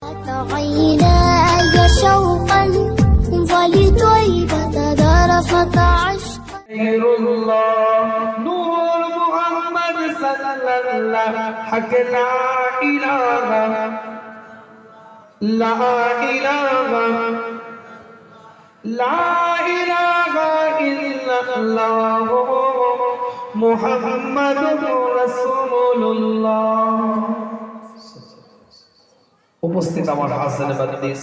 عيناي شوقا ولطيبة ذرفت عشقا خير الله نور محمد صلى الله حق لا إله لا إله لا إله إلا الله محمد رسول الله উপস্থিত আমার হাসান বাদদিস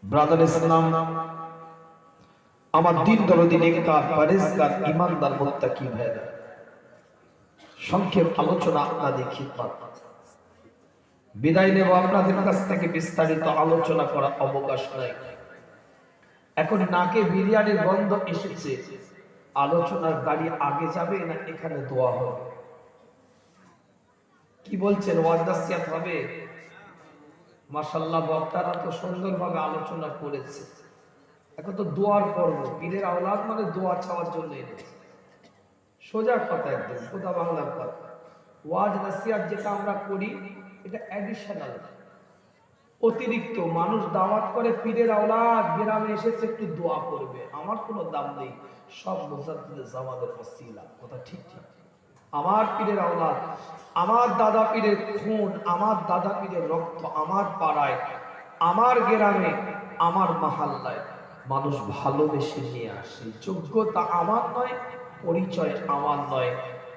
ব্রাদার ইসলাম আমার দিন দরদি নেককার পরেজগার ঈমানদার মুত্তাকি ভাইরা সংক্ষেপ আলোচনা আপনাদের খিদমত বিদায় নেব আপনাদের কাছ থেকে বিস্তারিত আলোচনা করা অবকাশ নাই এখন নাকে বিরিয়ানির গন্ধ এসেছে আলোচনার গাড়ি আগে যাবে না এখানে দোয়া হবে কি বলছেন ওয়াজ নাসিহত হবে মাশাআল্লাহ বক্তারা তো সুন্দরভাবে আলোচনা করেছে এখন তো দোয়ার পর্ব পীরের আওলাদ মানে দোয়া চাওয়ার জন্য এনেছে সোজা কথা একদম খোদা বাংলার কথা ওয়াজ নাসিহত যেটা আমরা করি এটা অ্যাডিশনাল অতিরিক্ত মানুষ দাওয়াত করে পীরের আওলাদ গ্রামে এসেছে একটু দোয়া করবে আমার কোনো দাম নেই সব মুজাদ্দিদে জামানের ওসিলা কথা ঠিক ঠিক আমার পীরের আওলাদ আমার দাদা পীরের খুন আমার দাদা পীরের রক্ত আমার পাড়ায় আমার গ্রামে আমার মহল্লায় মানুষ ভালোবেসে নিয়ে আসে যোগ্যতা আমার নয় পরিচয় আমার নয়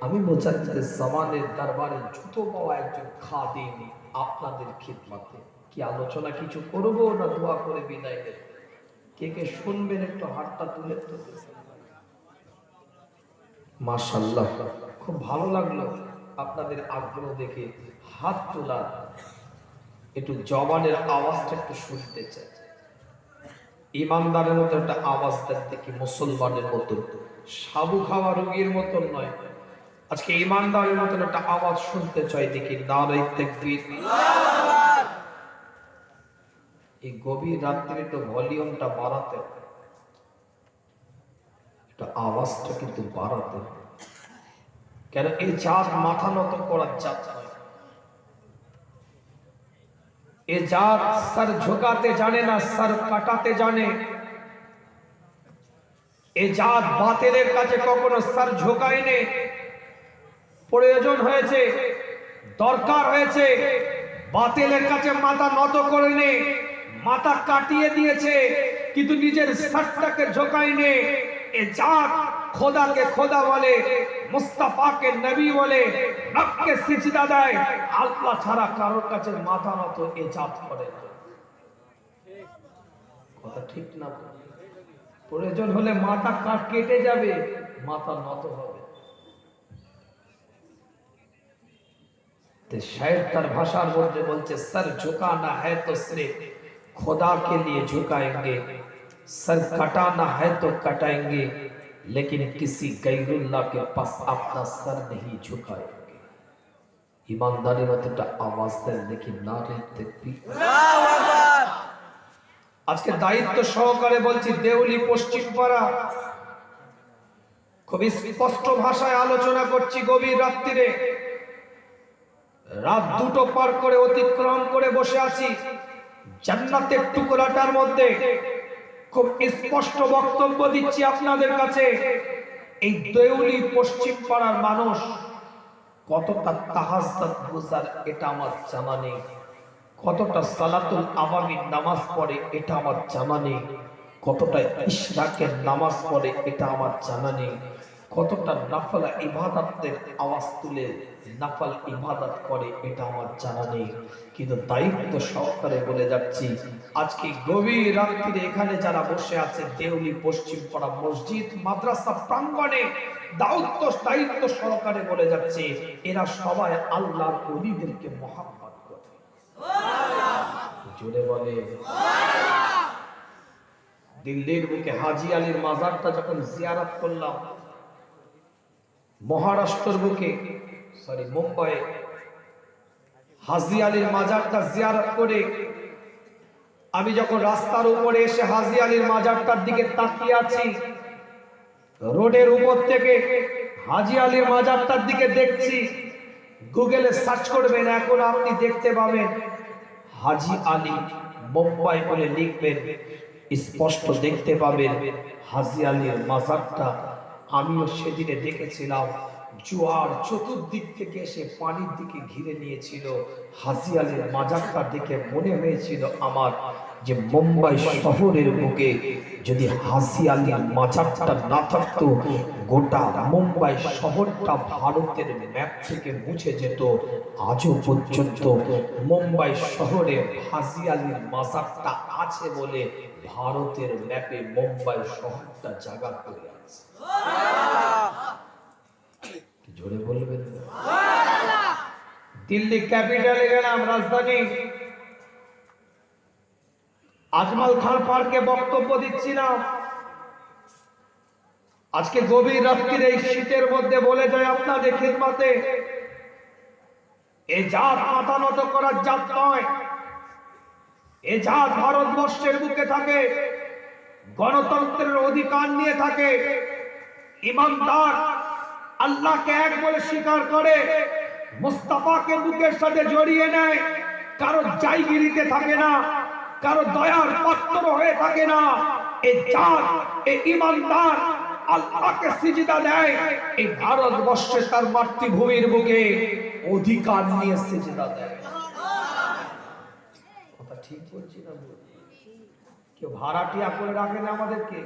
আমি মুজাদ্দিদে জামানের দরবারে জুতো পাওয়া একজন খাদিম আপনাদের খিদমতে কি আলোচনা কিছু করব না দোয়া করে বিদায় দেব কে কে শুনবেন একটু হাতটা তুলে মাশাআল্লাহ খুব ভালো লাগলো আপনাদের আগ্রহ দেখে হাত তোলা একটু জবানের আওয়াজটা একটু শুনতে চাই ইমানদারের মতো একটা আওয়াজ দেখি মুসলমানের মতো সাবু খাওয়া রোগীর মতন নয় আজকে ইমানদারের মতো একটা আওয়াজ শুনতে চাই দেখি নারে তাকবীর এই গভীর রাত্রে তো ভলিউমটা বাড়াতে এটা আওয়াজটা কিন্তু বাড়াতে কেন এই জাত মাথা নত করার জাত নয় এ জাত সর ঝুকাতে জানে না সর কাটাতে জানে এ জাত বাতিলের কাছে কখনো সর ঝুকায়নি প্রয়োজন হয়েছে দরকার হয়েছে বাতিলের কাছে মাথা নত করেনি মাথা কাটিয়ে দিয়েছে কিন্তু নিজের সরটাকে ঝুকায়নি এ জাত খোদাকে খোদা বলে মুস্তাফাকে নবী বলে রবকে সিজদা দেয় আল্লাহ ছাড়া কারোর কাছে মাথা নত এ জাত করে না কথা ঠিক না প্রয়োজন হলে মাথা কেটে যাবে মাথা নত হবে ते शायर तार भाषार मध्य बोलছে सर झुकाना है तो सिर्फ खुदा के लिए झुकाएंगे सर कटाना है तो कटाएंगे लेकिन किसी गैरुल्लाह के पास अपना सर नहीं झुकाएंगे ईमानदारी মতটা आवाज দেন দেখি নারে তাকবীর আল্লাহু আকবার আজকে দায়িত্ব সহকারে বলছি দেউলি পশ্চিম পাড়া খুব স্পষ্ট ভাষায় আলোচনা করছি গভীর রাত্রিরে রাত দুটো পার করে অতিক্রম করে বসে আছি জান্নাতের টুকরাটার মধ্যে খুব স্পষ্ট বক্তব্য দিচ্ছি আপনাদের কাছে এই দেউলি পশ্চিম পাড়ার মানুষ কতটা তাহাজ্জুদ গুজার এটা আমার জানা নেই কতটা সালাতুল আওয়ামির নামাজ পড়ে এটা আমার জানা নেই কতটা ইশরাকের নামাজ পড়ে এটা আমার জানা নেই কতটা নফল ইবাদতের আওয়াজ তুলে নফল ইবাদত করে এটা আমার জানা নেই কিন্তু দায়িত্ব সহকারে বলে যাচ্ছি আজকে গভীর রাত্রিরে এখানে যারা বসে আছে দেউলি পশ্চিম পাড়া মসজিদ মাদ্রাসা প্রাঙ্গণে দায়িত্ব সহকারে বলে যাচ্ছে এরা সবাই আল্লাহর ওলিদেরকে মহব্বত করে সুবহানাল্লাহ জোরে বলে সুবহানাল্লাহ দিল্লির বুকে হাজী আলীর মাজারটা যখন জিয়ারত করলাম মহারাষ্ট্রের বুকে মুম্বাই হাজী আলীর মাজারটা জিয়ারত করে আমি যখন রাস্তার উপরে এসে হাজী আলীর মাজারটার দিকে তাকিয়ে আছি রোডের উপর থেকে হাজী আলীর মাজারটার দিকে দেখছি গুগলে সার্চ করবেন এখন আপনি দেখতে পাবেন হাজী আলী মুম্বাই বলে লিখবেন, স্পষ্ট দেখতে পাবেন হাজী আলীর মাজারটা। আমিও সেদিনে দেখেছিলাম, জোয়ার চতুর্দিক থেকে এসে পানির দিকে ঘিরে নিয়েছিল। হাজী আলীর মাজারটা দেখে মনে হয়েছিল আমার যে মুম্বাই শহরের বুকে যদি হাজী আলীর মাজারটা না থাকতো, গোটা মুম্বাই শহরটা ভারতের ম্যাপ থেকে মুছে যেত। আজও পর্যন্ত মুম্বাই শহরে হাজী আলীর মাজারটা আছে বলে ভারতের ম্যাপে মুম্বাই শহরটা জায়গা করে আছে। জোরে বলবেন। দিল্লি ক্যাপিটালে গেলাম, রাজধানী, আজমল খান পার্কে বক্তব্য দিচ্ছিলাম। আজকে গভীর রাত্রির এই শীতের মধ্যে বলে যায় আপনাদের খিদমতে, এ জাত মাথা নত করার জাত নয়। এ জাত ভারতবর্ষের বুকে থাকে, গণতন্ত্রের অধিকার নিয়ে থাকে, ইমানদার, আল্লাহকে এক বলে স্বীকার করে, মুস্তাফাকে বুকের সাথে জড়িয়ে নেয়, কারো জায়গিরিতে থাকে না, কারো দয়ার পাত্র হয়ে থাকে না। এই জাত, এই ইমানদার আল্লাহকে সিজদা দেয়। এই ভারতবর্ষে তার মাতৃভূমির বুকে অধিকার নিয়ে সিজদা দেয়। কথা ঠিক বলছি না? কেউ ভাড়াটিয়া করে রাখে না আমাদেরকে,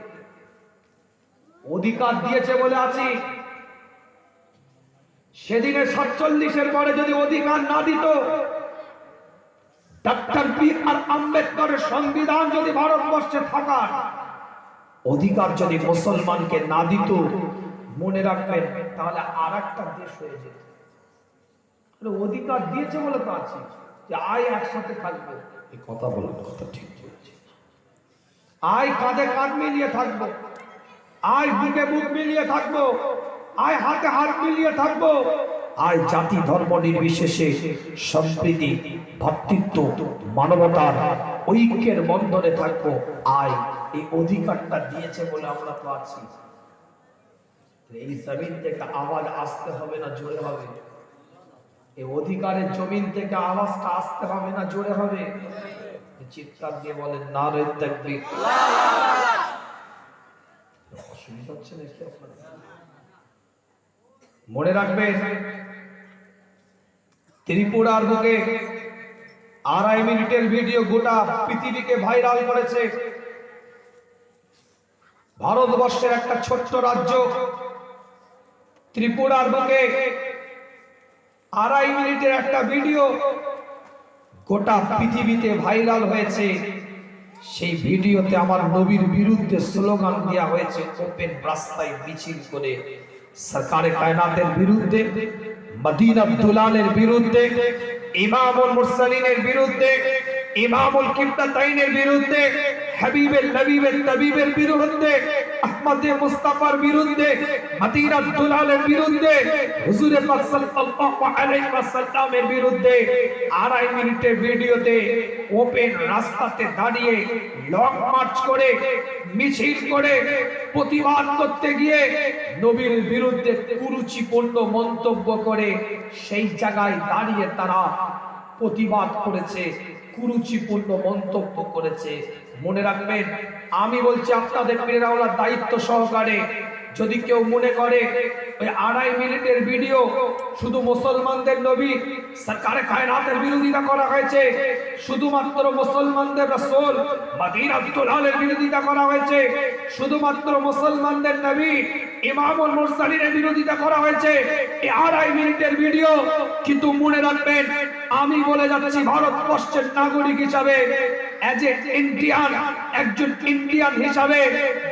অধিকার দিয়েছে বলে আছি। সেদিনে 47-এর পরে যদি অধিকার না দিত, ডক্টর বি.আর. আম্বেদকরের সংবিধান যদি ভারতবর্ষে থাকার অধিকার যদি মুসলমানকে না দিত, মনে রাখবেন তাহলে আর একটা দেশ হয়ে যেত। অধিকার দিয়েছে বলে তো আছি যে আয় একসাথে থাকবো। এই কথা বলার কথা ঠিক বলছে। আয় কাঁধে কাঁধ মিলিয়ে থাকবো, আয় বুকে বুক মিলিয়ে থাকবো, আয় হাতে হাত মিলিয়ে থাকবো, আয় জাতি ধর্ম নির্বিশেষে সম্প্রীতি, ভ্রাতৃত্ব, মানবতার ঐক্যের বন্ধনে থাকবো। আয় এই অধিকারটা দিয়েছে বলে আমরা তো আছি। এই জমিন থেকে আওয়াজ আসতে হবে না জোরে হবে? এই অধিকারের জমিন থেকে আওয়াজটা আসতে হবে না জোরে হবে? চিৎকার দিয়ে বলেন নারে তাকবীর। অসুবিধা হচ্ছে নাকি আপনাদের? মনে রাখবেন, ত্রিপুরার বুকে 2.5 মিনিটের ভিডিও গোটা পৃথিবীকে ভাইরাল করেছে। ভারতবর্ষের একটা ছোট্ট রাজ্য ত্রিপুরার বুকে 2.5 মিনিটের একটা ভিডিও গোটা পৃথিবীতে ভাইরাল হয়েছে। সেই ভিডিওতে আমার নবীর বিরুদ্ধে স্লোগান দেওয়া হয়েছে, ওপেন রাস্তায় মিছিল করে সরকারে কায়নাতের বিরুদ্ধে, মদিনা দুলালের বিরুদ্ধে, ইমামুল মুরসালিনের বিরুদ্ধে, ইমামুল কিবলাতাইনের বিরুদ্ধে, হাবিবের নবীবের তাবিবের বিরুদ্ধে, আহমদে মুস্তাফার বিরুদ্ধে, মদিনা দুলালের বিরুদ্ধে, হুজুরে পাক সাল্লাল্লাহু আলাইহি ওয়াসাল্লামের বিরুদ্ধে 2.5 মিনিটের ভিডিওতে ওপেন রাস্তাতে দাঁড়িয়ে লং মার্চ করে মিছিল করে প্রতিবাদ করতে গিয়ে নবীর বিরুদ্ধে কুরুচিপূর্ণ মন্তব্য করে সেই জায়গায় দাঁড়িয়ে তারা প্রতিবাদ করেছে, কুরুচিপূর্ণ মন্তব্য করেছে। মনে রাখবেন, আমি বলছি আপনাদের প্রেরণার দায়িত্ব সহকারে, যদি কেউ মনে করে ওই 2.5 মিনিটের ভিডিও শুধু মুসলমানদের নবী সরকারে কায়নাতের বিরোধিতা করা হয়েছে, শুধুমাত্র মুসলমানদের রাসূল মদিনাতুল দুলালের বিরোধিতা করা হয়েছে, শুধুমাত্র মুসলমানদের নবী ইমামুল মুরসালিনের বিরোধিতা করা হয়েছে, এই 2.5 মিনিটের ভিডিও। কিন্তু মনে রাখবেন, আমি বলে যাচ্ছি ভারতবর্ষের নাগরিক হিসাবে, এজ এ ইন্ডিয়ান, একজন ইন্ডিয়ান হিসাবে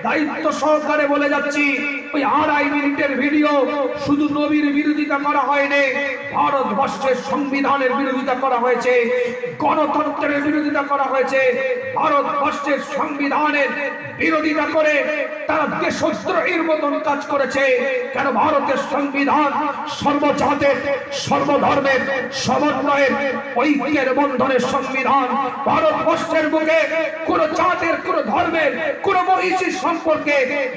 দায়িত্ব সহকারে বলে যাচ্ছি, ওই 2.5 মিনিটের ভিডিও শুধু নবীর বিরোধিতা করা হয়নি, ভারতবর্ষের সংবিধানের বিরোধিতা করা হয়েছে, গণতন্ত্রের বিরোধিতা করা হয়েছে। ভারতবর্ষের সংবিধানের বিরোধিতা করে তারা দেশদ্রোহীর মতন কাজ করেছে। কেন? ভারতের সংবিধান সর্বজাতের, সর্বধর্মের সমন্বয়ের ঐক্যের বন্ধনের সংবিধান। ভারতবর্ষের ফ্রান্সের বুকে কোন জাতের, কোন ধর্মের, কোন মহিষীর সম্পর্কে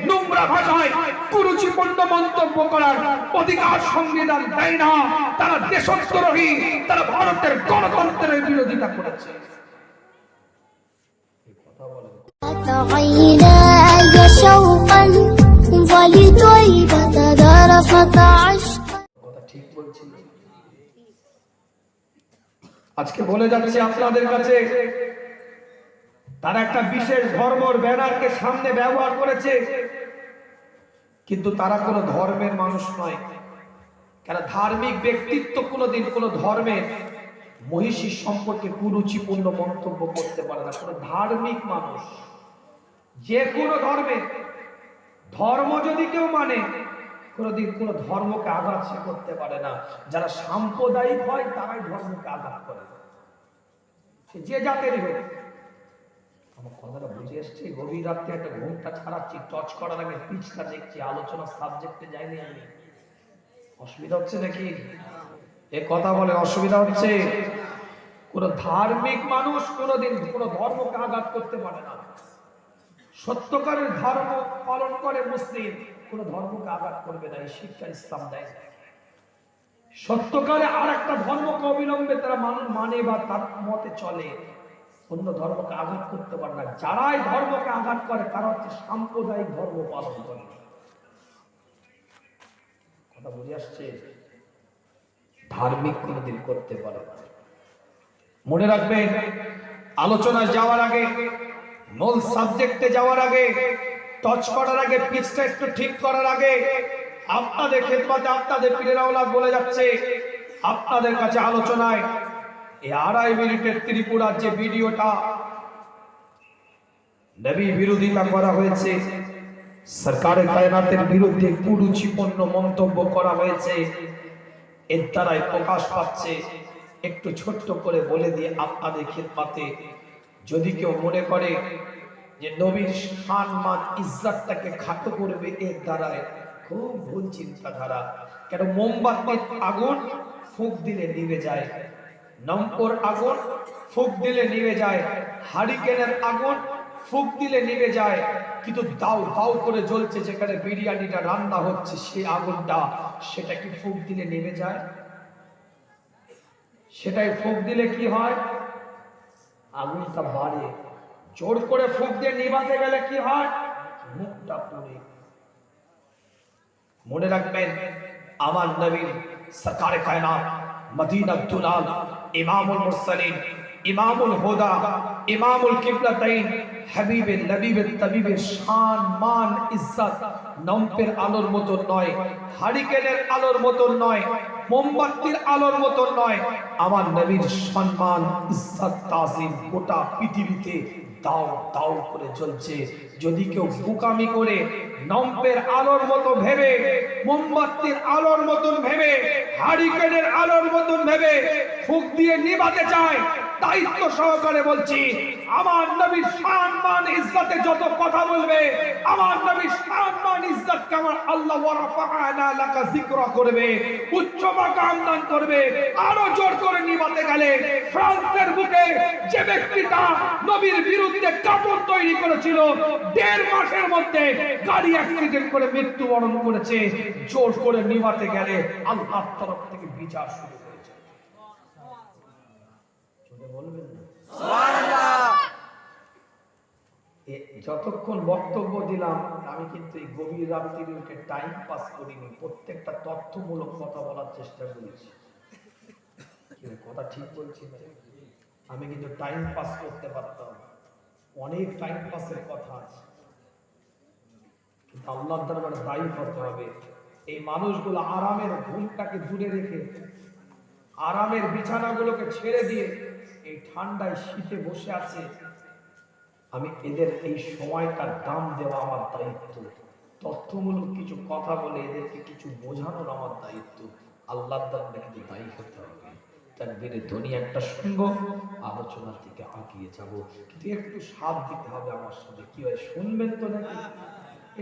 নোংরা ভাষায় কুরুচিপূর্ণ মন্তব্য করার অধিকার সংবিধান দেয় না। তারা দেশদ্রোহী, তারা ভারতের গণতন্ত্রের বিরোধিতা করেছে। عيناي شوقا ولطيبة ذرفت عشقا। ঠিক বলছি। আজকে বলে যাচ্ছি আপনাদের কাছে, তারা একটা বিশেষ ধর্মের ব্যানারকে সামনে ব্যবহার করেছে, কিন্তু তারা কোনো ধর্মের মানুষ নয়। কেন ধার্মিক ব্যক্তিত্ব কোনোদিন কোনো ধর্মের মহিষীর সম্পর্কে কুরুচিপূর্ণ মন্তব্য করতে পারে না। কোনো ধার্মিক মানুষ যে কোনো ধর্মের, ধর্ম যদি কেউ মানে, কোনোদিন কোনো ধর্মকে আঘাত সে করতে পারে না। যারা সাম্প্রদায়িক হয় তারাই ধর্মকে আঘাত করে, সে যে জাতেরই হোক। আমার কথাটা বুঝে এসছে? গভীর রাত্রে একটা ঘুমটা ছাড়াচ্ছি, টচ করার আগে পিচটা দেখছি, আলোচনার সাবজেক্টে যাইনি আমি। অসুবিধা হচ্ছে নাকি? এ কথা বলে অসুবিধা হচ্ছে? কোন ধার্মিক মানুষ কোনোদিন কোন ধর্মকে আঘাত করতে পারে না। সত্যকারের ধর্ম পালন করে মুসলিম, কোন ধর্মকে আঘাত করবে না, এই শিক্ষা ইসলাম দেয়। সত্যকারে আর একটা ধর্মকে অবিলম্বে তারা মানুষ মানে বা তার মতে চলে, অন্য ধর্মকে আঘাত করতে পারে না। যারাই ধর্মকে আঘাত করে তারা হচ্ছে সাম্প্রদায়িক ধর্ম পালন করে। কথা বুঝে আসছে? ধার্মিক কোনদিন করতে পারে না। মনে রাখবেন, আলোচনায় যাওয়ার আগে, মূল সাবজেক্টে যাওয়ার আগে, টচ করার আগে, পিচটা একটু ঠিক করার আগে, আপনাদের খেদমতে আপনাদের পীরের আওলাদ বলে যাচ্ছে, আপনাদের কাছে আলোচনায় এই 2.5 মিনিটের ত্রিপুরার যে ভিডিওটা নবী বিরোধিতা করা হয়েছে, সরকারের কায়নাতের বিরুদ্ধে কুরুচিপূর্ণ মন্তব্য করা হয়েছে, এর দ্বারাই প্রকাশ পাচ্ছে। একটু ছোট্ট করে বলে দিয়ে আপনাদের খেদমতে, যদি কেউ মনে করে যে নবীর সম্মান ইজ্জতটাকে খাটো করবে, এর দ্বারাই খুব ভুল চিন্তাধারা। কেন মোমবাতির আগুন ফুঁক দিলে নিভে যায়, নম্বর আগুন ফুঁক দিলে নিভে যায়, হারিকেনের আগুন ফুঁক দিলে নিভে যায়, কিন্তু দাও দাও করে জ্বলছে যেখানে বিরিয়ানিটা রান্না হচ্ছে, সেই আগুনটা সেটা কি ফুঁক দিলে নিভে যায়? সেটাই ফুঁক দিলে কি হয়? আগুনটা বাড়ে। জোর করে ফুঁক দিয়ে নিভাতে গেলে কি হয়? মুখটা পুড়ে। মনে রাখবেন, আমার নবী সরকারে কায়নাত, মদিনা দুলাল, ইমামুল মুরসালিন, ইমামুল হুদা, ইমামুল কিবলাতাইন, হাবিবে নবীবে তবিবে শান মান ইজ্জত নম্পের আলোর মতো নয়, হারিকেনের আলোর মতো নয়, মোমবাতির আলোর মতো নয়। আমার নবীর সম্মান ইজ্জত তাজিম গোটা পৃথিবীতে দাও দাও করে জ্বলছে। যদি কেউ বোকামি করে নম্পের আলোর মতো ভেবে, মোমবাতির আলোর মতন ভেবে, হারিকেনের আলোর মতন ভেবে ফুঁক দিয়ে নিভাতে চায়, দায়িত্ব সহকারে বলছি, আমার নবীর সম্মান ইজ্জতে যত কথা বলবে, আমার নবীর সম্মান ইজ্জতকে আমার আল্লাহ ওয়া রাফা'না লাকা যিকরা করবে, উচ্চ মাকাম দান করবে। আরো জোর করে নিভাতে গেলে ফ্রান্সের বুকে যে ব্যক্তিটা নবীর বিরুদ্ধে কাপড় তৈরি করেছিল, 1.5 মাসের মধ্যে গাড়ি অ্যাক্সিডেন্ট করে মৃত্যুবরণ করেছে, জোর করে নিভাতে গেলে আল্লাহর তরফ থেকে বিচার শুরু হয়েছে। বলবেন না সুবহানাল্লাহ? যতক্ষণ বক্তব্য দিলাম আমি কিন্তু এই গভীর রাত্রিকে টাইম পাস করিনি, প্রত্যেকটা তথ্যমূলক কথা বলার চেষ্টা করেছি। কথা ঠিক বলছি? আমি কিন্তু টাইম পাস করতে পারতাম, অনেক টাইম পাসের কথা আছে, কিন্তু আল্লাহর দরবারে দায়ী হতে হবে। এই মানুষগুলো আরামের ঘুমটাকে দূরে রেখে, আরামের বিছানাগুলোকে ছেড়ে দিয়ে এই ঠান্ডায় শীতে বসে আছে। আমি এদের এই সময়টার দাম দেওয়া আমার দায়িত্ব, তথ্যমূলক কিছু কথা বলে এদেরকে কিছু বোঝানোর আমার দায়িত্ব। আল্লাহর দরবারে কিন্তু দায়ী হতে হবে। তাকবীরে ধ্বনি একটা শুনবো, আলোচনার দিকে আগিয়ে যাব, কিন্তু একটু সাথ দিতে হবে আমার সাথে। কি হয়, শুনবেন তো নাকি?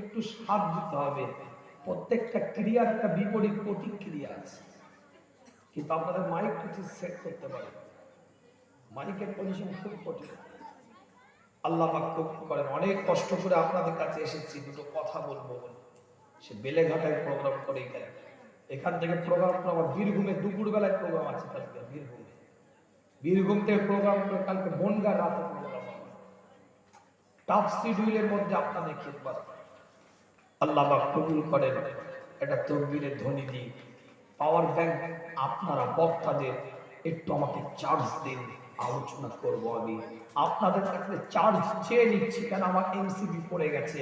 একটু সাথ দিতে হবে। প্রত্যেকটা ক্রিয়ার একটা বিপরীত প্রতিক্রিয়া আছে, কিন্তু আপনাদের মাইক কিছু সেট করতে পারেন। মাইকের পজিশন খুব কঠিন, আল্লাহ পাক কবুল করেন। অনেক কষ্ট করে আপনাদের কাছে এসেছি, দুটো কথা বলবো বলে। সে বেলেঘাটায় প্রোগ্রাম করে গেলেন, এখান থেকে প্রোগ্রাম করে আবার বীরভূমে দুপুরবেলায় প্রোগ্রাম আছে কালকে বীরভূম থেকে প্রোগ্রাম করে কালকে বনগাঁ রাতে প্রোগ্রাম হবে। টাফ শিডিউলের মধ্যে আপনাদের খিদমত আল্লাহ পাক কবুল করেন। এটা তকবীরের ধ্বনি দিই, পাওয়ার ব্যাংক আপনারা বক্তাদের একটু আমাকে চার্জ দিন, আলোচনা করব। আমি আপনাদের কাছে চার্জ চেয়ে নিচ্ছি, কেন আমার এমসিবি পড়ে গেছে,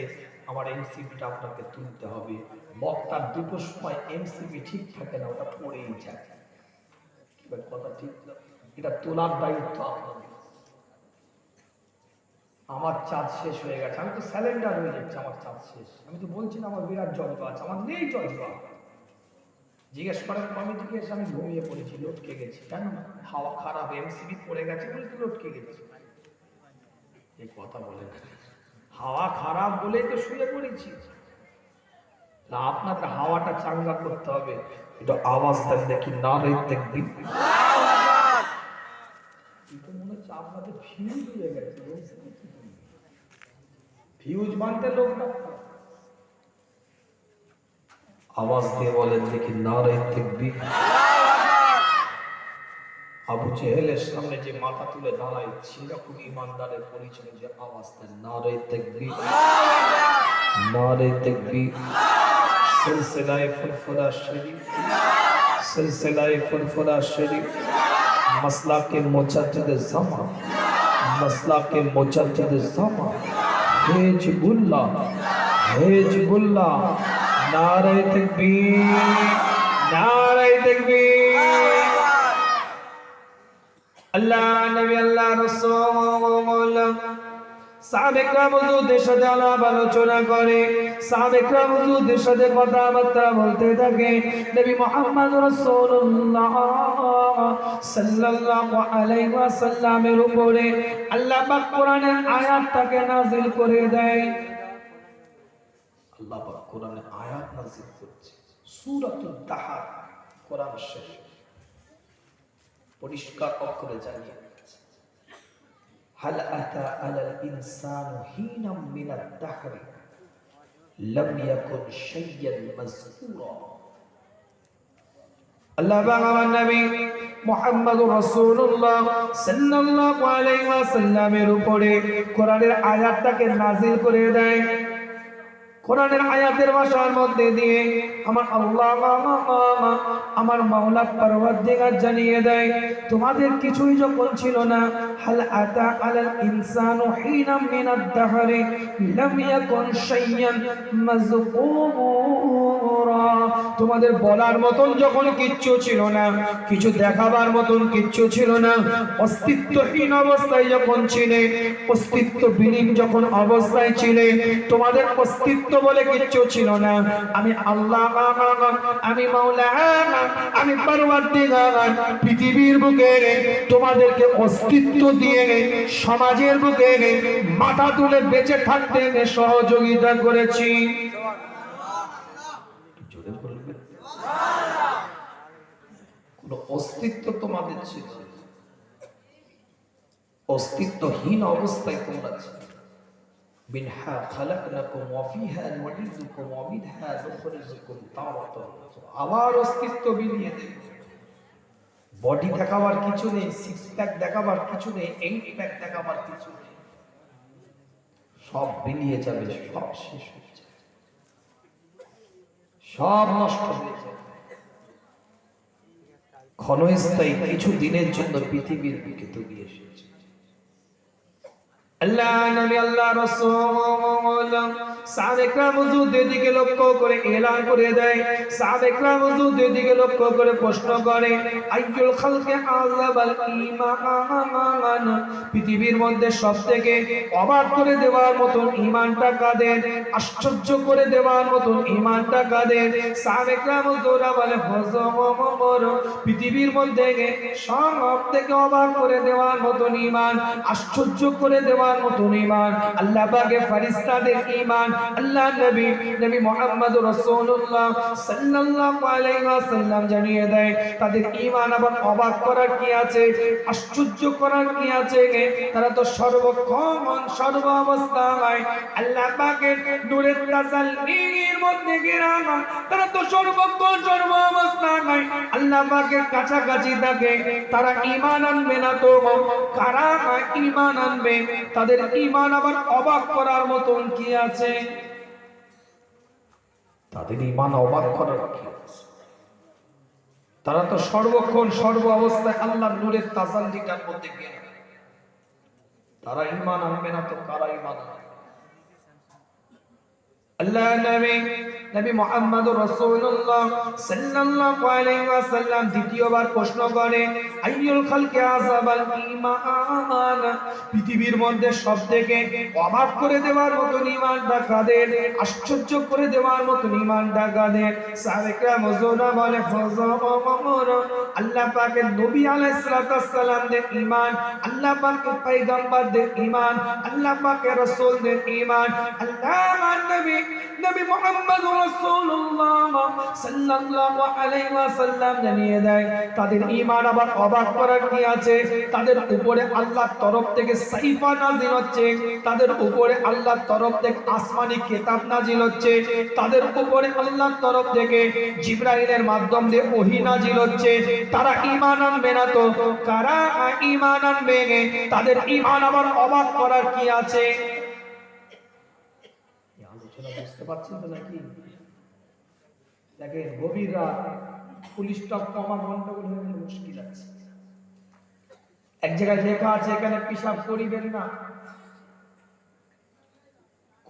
আমার এমসিবিটা আপনাকে তুলতে হবে। বক্তার দুটোর সময় এমসিবি ঠিক থাকে না, ওটা পড়েই যায়। কথা ঠিক না? এটা তোলার দায়িত্ব আপনাদের। আমার চার্জ শেষ হয়ে গেছে, আমি তো স্যালেন্ডার হয়ে যাচ্ছে, আমার চার্জ শেষ। আমি তো বলছি না আমার বিরাট জজ্বা আছে, আমার নেই জজ্বা। জিজ্ঞেস করেন কমিটিকে এসে আমি ঘুমিয়ে পড়েছি, লটকে গেছি। কেন? হাওয়া খারাপ, এমসিবি পড়ে গেছে বলে তো লটকে গেছি। এই কথা বলে না, হাওয়া খারাপ বলেই তো শুয়ে পড়েছি। আপনাকে হাওয়াটা চাঙ্গা করতে হবে। এটা আওয়াজ দেন দেখি, না রে দেখবি। মনে হচ্ছে আপনাদের ফিউজ হয়ে গেছে, ফিউজ মানতে লোক না। আওয়াজ দিয়ে বলেন দেখি, না রে দেখবি। আবু জেহেলের সামনে যে মাথা তুলে দাঁড়ায়, সেরকম ইমানদারের পরিচয় যে আওয়াজ দেন, না রে দেখবি, না রে দেখবি। সিলসিলায়ে ফুরফুরা শরীফ, সিলসিলায়ে ফুরফুরা শরীফ, मसला के मुजद्दिद ज़मा, मसला के मुजद्दिद ज़मा, हिजबुल्लाह, नारे तकबीर, नारे तकबीर। अल्लाह नबी अल्लाह रसूल সাহাবেকরা হুজুরদের সাথে আলাপ আলোচনা করে, সাহাবেকরা হুজুরদের সাথে কথাবার্তা বলতে থাকে। নবী মুহাম্মদ রাসূলুল্লাহ সাল্লাল্লাহু আলাইহি ওয়াসাল্লামের উপরে আল্লাহ পাক কোরআনের আয়াতটাকে নাযিল করে দেয়। আল্লাহ পাক কোরআনের আয়াত নাযিল করছে, সূরাতুদ দাহার, কোরআন শেষ, পরিষ্কার অক্ষরে জানিয়ে هل أتى على الإنسان حين من الدهر لم يكن شيئا مذكورا। আল্লাহ আমার নবী মুহাম্মদুর রাসূলুল্লাহ সাল্লাল্লাহু আলাইহি ওয়াসাল্লামের উপরে কোরআনের আয়াতটাকে নাযিল করে দেয়। কোরআনের আয়াতের ভাষার মধ্যে দিয়ে আমার আল্লাহ আমার মাওলা পরওয়ারদিগার জানিয়ে দেয়, তোমাদের কিছুই যখন ছিল না, হাল আতা আলাল ইনসানু হিনা মিনাদ দাহরি লাম ইয়াকুন শাইয়ান মাযকুরা। তোমাদের বলার মতন যখন কিচ্ছু ছিল না, কিছু দেখাবার মতন কিচ্ছু ছিল না, অস্তিত্বহীন অবস্থায় যখন ছিলে, অস্তিত্ববিহীন যখন অবস্থায় ছিলে, তোমাদের অস্তিত্ব বলে কিচ্ছু ছিল না, আমি আল্লাহ, আমি মাওলা, আমি পরওয়ারদিগার পৃথিবীর বুকে তোমাদেরকে অস্তিত্ব দিয়ে সমাজের বুকে মাথা তুলে বেঁচে থাকতে সহযোগিতা করেছি। কোন অস্তিত্ব তোমাদের ছিল, অস্তিত্বহীন অবস্থায় তোমরা ছিল। منها خلقناكم وفيها نعيدكم ومنها نخرجكم تارة أخرى। আবার অস্তিত্ব বিলিয়ে দেব। বডি দেখাবার কিছু নেই, সিক্স প্যাক দেখাবার কিছু নেই, এইট প্যাক দেখাবার কিছু নেই, সব বিলিয়ে যাবে, সব শেষ হয়ে যাবে, সব নষ্ট হয়ে যাবে। ক্ষণস্থায়ী কিছু দিনের জন্য পৃথিবীর বুকে তুমি এসেছে। আল্লাহ নবী আল্লাহ রাসূল সাহাবেকরা হুজুরদের দিকে লক্ষ্য করে এলান করে দেয়, সাহাবেকরা হুজুরদের দিকে লক্ষ্য করে প্রশ্ন করে, আইয়ুল খালকি আযাবাল ঈমান, পৃথিবীর মধ্যে সবথেকে অবাক করে দেওয়ার মতন ঈমানটা কাদের, আশ্চর্য করে দেওয়ার মতন ঈমানটা কাদের? সাহাবেকরা হুজুররা বলে, হুজুর পৃথিবীর মধ্যে সবথেকে অবাক করে দেওয়ার মতন ঈমান, আশ্চর্য করে দেওয়ার দেওয়ার মতো ঈমান, আল্লাহ পাকের ফেরেশতাদের ঈমান, আল্লাহ নবী মুহাম্মদুর রাসূলুল্লাহ সাল্লাল্লাহু আলাইহি ওয়াসাল্লাম জানিয়ে দেয় তাদের ঈমান আবার অবাক করার কি আছে, আশ্চর্য করার কি আছে। তারা তো সর্বক্ষণ সর্ব অবস্থায় আল্লাহ পাকের নূরের তাজাল্লির মধ্যে ঘেরা, তারা তো সর্বক্ষণ সর্ব অবস্থায় আল্লাহ পাকের কাছাকাছি থাকে। তারা ঈমান আনবে না তো কারা ঈমান আনবে? তাদের ঈমান আবার অবাক করার মতন কি আছে? তাদের ঈমান অবাক করার কি আছে? তারা তো সর্বক্ষণ সর্ব অবস্থায় আল্লাহর নূরের তাজাল্লিটার মধ্যে ঘেরা। তারা ঈমান আনবে না তো কারা ঈমান আনবে? আল্লাহ নবী মুহাম্মদুর রাসূলুল্লাহ সাল্লাল্লাহু আলাইহি ওয়াসাল্লাম দ্বিতীয়বার প্রশ্ন করে, আইয়ুল খালকি আযাবাল ঈমান, পৃথিবীর মধ্যে সবথেকে অবাক করে দেওয়ার মতো ঈমানটা কাদের, আশ্চর্য করে দেওয়ার মতো ঈমানটা কাদের? সাহাবায়ে মুজোনা বলে হুজুর, আল্লাহ পাকের নবী আলাইহিস সালাতু ওয়াস সালামদের ঈমান, আল্লাহ পাকের পয়গম্বরদের ঈমান, আল্লাহ পাকের রাসূলদের ঈমান। আল্লাহর নবী মুহাম্মদুর রাসূলুল্লাহ সাল্লাল্লাহু আলাইহি ওয়াসাল্লাম জানিয়ে দেয় তাদের ঈমান আবার অবাক করার কি আছে? তাদের উপরে আল্লাহর তরফ থেকে সাইফা নাযিল হচ্ছে, তাদের উপরে আল্লাহর তরফ থেকে আসমানি কিতাব নাযিল হচ্ছে, তাদের উপরে আল্লাহর তরফ থেকে জিবরাইলের মাধ্যম দিয়ে ওহী নাযিল হচ্ছে। তারা ঈমান আনবে না তো কারা ঈমান আনবে? তাদের ঈমান আবার অবাক করার কি আছে? বুঝতে পারছেন তো নাকি? দেখেন গভীর রাত, পুলিশ স্টপ কমা গন্ডগোল হয়ে গেলে মুশকিল আছে। এক জায়গায় লেখা আছে এখানে পিশাব করিবেন না,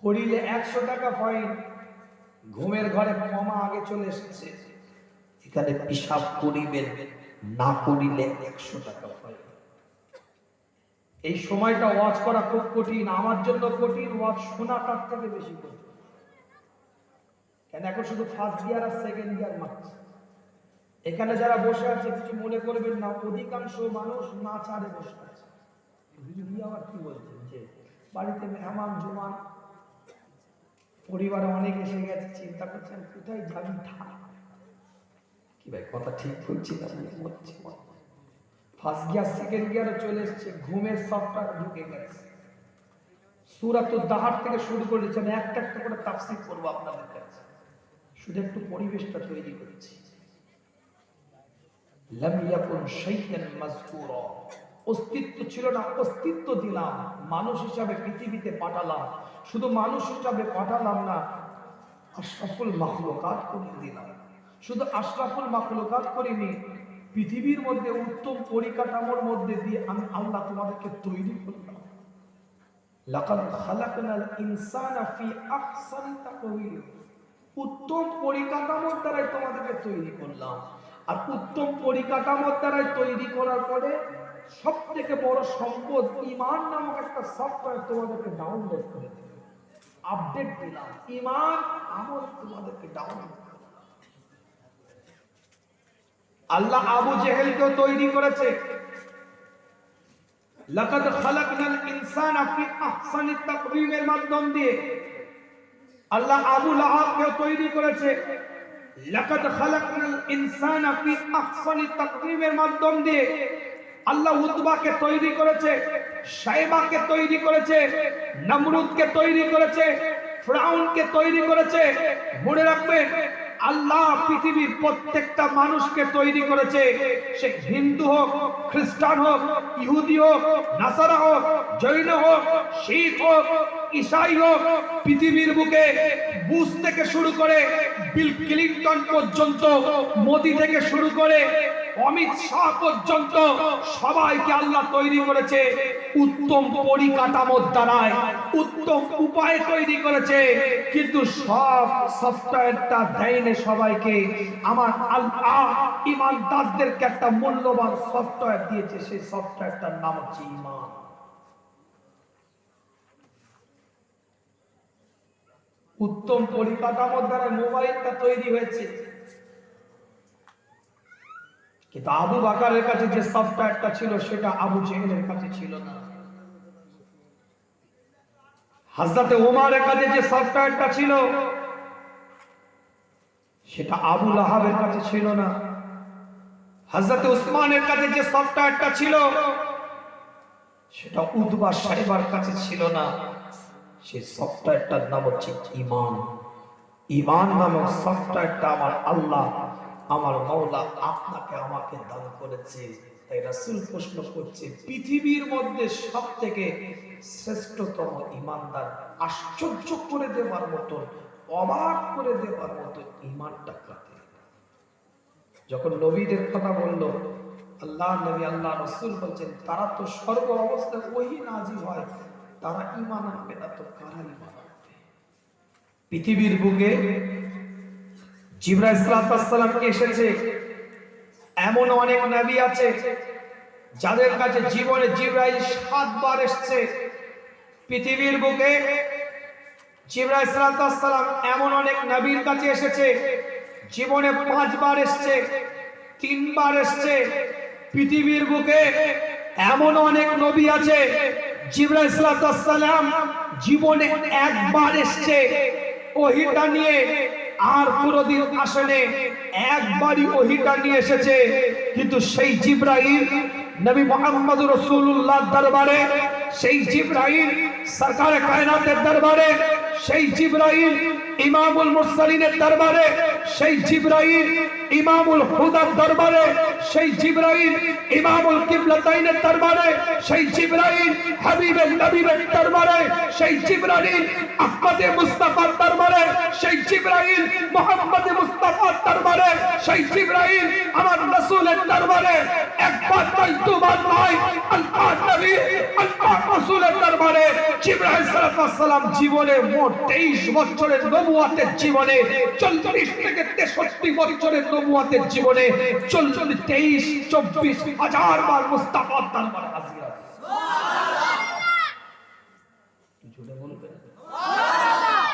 করিলে 100 টাকা ফাইন। ঘুমের ঘরে কমা আগে চলে এসেছে, এখানে পিশাব করিবেন না, করিলে 100 টাকা ফাইন। এই সময়টা ওয়াজ করা খুব কঠিন, আমার জন্য কঠিন, ওয়াজ শোনা তার থেকে বেশি কঠিন। কেন? এখন শুধু ফার্স্ট গিয়ার আর সেকেন্ড গিয়ার মারছে। এখানে যারা বসে আছে কিছু মনে করবেন না, অধিকাংশ মানুষ না ছাড়ে বসে আছে। আবার কি বলছেন যে বাড়িতে মেহমান জুমান, পরিবারে অনেক এসে গেছে, চিন্তা করছেন কোথায় যাবি থাক। কি ভাই কথা ঠিক বলছি না? ফার্স্ট গিয়ার সেকেন্ড গিয়ারে চলে এসছে, ঘুমের সফটওয়্যার ঢুকে গেছে। সূরাতুদ দাহার থেকে শুরু করেছেন, একটা একটা করে তাফসীর করব আপনাদের কাছে, শুধু একটু পরিবেশটা তৈরি করেছি। লাম ইয়াকুন শাইআন মাযকুরা, অস্তিত্ব ছিল না, অস্তিত্ব দিলাম, মানুষ হিসাবে পৃথিবীতে পাঠালাম। শুধু মানুষ হিসাবে পাঠালাম না, আশরাফুল মাখলুকাত করে দিলাম। শুধু আশরাফুল মাখলুকাত করিনি, পৃথিবীর মধ্যে উত্তম পরিকাঠামোর মধ্যে দিয়ে আমি আল্লাহ তোমাদেরকে তৈরি করলাম। লাকাদ খালাকনাল ইনসানা ফি আহসানি তাকওয়িম, উত্তম পরিকাঠামোর দ্বারাই তোমাদেরকে তৈরি করলাম। আর উত্তম পরিকাঠামোর দ্বারাই তৈরি করার পরে সবথেকে বড় সম্পদ ঈমান নামক একটা সফটওয়্যার তোমাদেরকে ডাউনলোড করে দিলাম, আপডেট দিলাম। ঈমান আমল তোমাদেরকে ডাউনলোড করে। আল্লাহ আবু জেহেলকেও তৈরি করেছে, লাকাদ খালাকনাল ইনসানা ফি আহসানি তাকওয়িমের মাধ্যম দিয়ে। আল্লাহ আবু লাহাবকেও তৈরি করেছে, লাকাদ খালাকনাল ইনসানা ফি আহসানি তাকওয়িমের মাধ্যম দিয়ে। আল্লাহ উতবাকে তৈরি করেছে, শাইবাকে তৈরি করেছে, নমরুদকে তৈরি করেছে, ফিরআউনকে তৈরি করেছে। মনে রাখবেন আল্লাহ পৃথিবীর প্রত্যেকটা মানুষকে তৈরি করেছে, সে হিন্দু হোক, খ্রিস্টান হোক, ইহুদি হোক, নাসারা হোক, জৈন হোক, শিখ হোক, ঈসাই হোক। পৃথিবীর বুকে বুশ থেকে শুরু করে বিল ক্লিনটন পর্যন্ত, মোদি থেকে শুরু করে অমিত শাহ পর্যন্ত সবাইকে আল্লাহ তৈরি করেছে উত্তম পরিকাঠামোর দ্বারায়, উত্তম উপায়ে তৈরি করেছে। কিন্তু সব সফটওয়্যারটা দেয়নি সবাইকে। আমার আল্লাহ ঈমানদারদেরকে একটা মূল্যবান সফটওয়্যার দিয়েছে, সেই সফটওয়্যারটার নাম হচ্ছে ঈমান। উত্তম পরিকাঠামোর দ্বারা মোবাইলটা তৈরি হয়েছে, কিন্তু আবু বকরের কাছে যে সফটওয়্যারটা ছিল সেটা আবু জেহেলের কাছে ছিল না। হযরতে ওমরের কাছে যে সফটওয়্যারটা ছিল সেটা আবু লাহাবের কাছে ছিল না। হযরতে উসমানের কাছে যে সফটওয়্যারটা ছিল সেটা উতবা সাহেবের কাছে ছিল না। সেই সফটওয়্যারটার নাম হচ্ছে ঈমান। ঈমান নামক সফটওয়্যারটা আমার আল্লাহ, আমার মাওলা আপনাকে আমাকে দান করেছে। তাই রাসূল প্রশ্ন করছে, পৃথিবীর মধ্যে সবথেকে শ্রেষ্ঠতম ঈমানদার, আশ্চর্য করে দেওয়ার মতো, অবাক করে দেওয়ার মতো ঈমানটা কাদের? যখন নবীদের কথা বলল, আল্লাহ নবী আল্লাহ রাসূল বলছেন, তারা তো সর্ব অবস্থায় ওহী নাযিল হয়, তারা ঈমান আনবে না তো কারা ঈমান আনবে? পৃথিবীর বুকে জিবরাইল সাল্লাল্লাহু কে এসেছে, এমন অনেক নবী আছে যাদের কাছে জীবনে জিবরাইল 7 বার এসেছে। পৃথিবীর বুকে জিবরাইল সাল্লাল্লাহু এমন অনেক নবীর কাছে এসেছে, জীবনে 5 বার এসেছে, 3 বার এসেছে। পৃথিবীর বুকে এমন অনেক নবী আছে জিবরাইল সাল্লাল্লাহু জীবনে 1 বার এসেছে ওহীটা নিয়ে, আর কোনদিন আসেনি, একবারই ওহীটা নিয়ে এসেছে। কিন্তু সেই জিবরাইল নবী মুহাম্মদ রাসূলুল্লাহর দরবারে, সেই জিবরাইল সরকারে কায়নাতের দরবারে, সেই জিবরাইল ইমামুল মুরসালিনের দরবারে, সেই জিবরাইল ইমামুল হুদার দরবারে, সেই জিবরাইল ইমামুল কিবলাতাইনের দরবারে, সেই জিবরাইল হাবিবের নবীর দরবারে, সেই জিবরাইল আহমদে মুস্তাফার দরবারে, সেই জিবরাইল মুহাম্মদ মুস্তাফার দরবারে, সেই জিবরাইল আমার রাসূলের দরবারে একবার নয় দুবার নয়, আল্লাহ নবী আল্লাহ রাসূলের দরবারে জিবরাইল সাল্লাল্লাহু আলাইহি ওয়াসাল্লাম জীবনে মোট 23 বছরের নবুয়তের জীবনে, 40 থেকে 63 বছরের নবুয়তের জীবনে 23-24 হাজার বার মুস্তাফার দরবারে হাজির আছে। সুবহানাল্লাহ। জোরে বলবেন সুবহানাল্লাহ।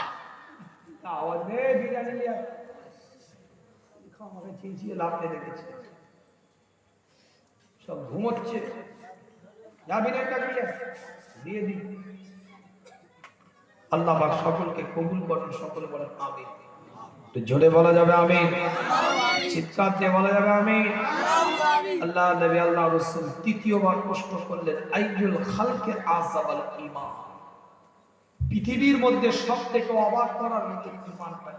আওয়াজ নেই, বিরিয়ানি লিয়া আমাকে চিচিয়ে লাফতে দেখেছে, সব ঘুমোচ্ছে, যাবি না একটা দিয়ে দিই। আল্লাহ পাক সকলকে কবুল করুন, সকলে বলেন আমিন। তো জোরে বলা যাবে আমিন, চিৎকার দিয়ে বলা যাবে আমিন। আল্লাহ নবী আল্লাহ রাসূল তৃতীয়বার প্রশ্ন করলেন, আইয়ুল খালকে আযাবাল ঈমান, পৃথিবীর মধ্যে সবথেকে অবাক করার মতো ঈমান কার?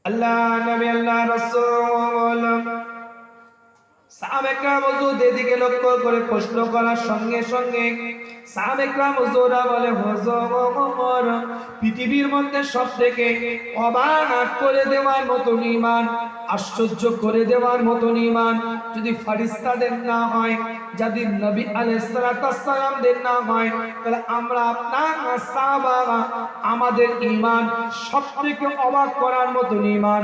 আল্লাহ নবী আল্লাহ রাসূল সাহাবায়ে কেরাম হুজুর এদিকে লক্ষ্য করে প্রশ্ন করার সঙ্গে সঙ্গে সাহাবায়ে কেরাম হুজুরা বলে, হুজুর পৃথিবীর মধ্যে সবথেকে অবাক করে দেওয়ার মতো ঈমান, আশ্চর্য করে দেওয়ার মতো ঈমান যদি ফেরেশতাদের না হয়, যদি নবী আলাইহিস সালাতু ওয়াস সালামদের না হয়, তাহলে আমরা আপনার সাহাবারা আমাদের ঈমান সবথেকে অবাক করার মতো ঈমান,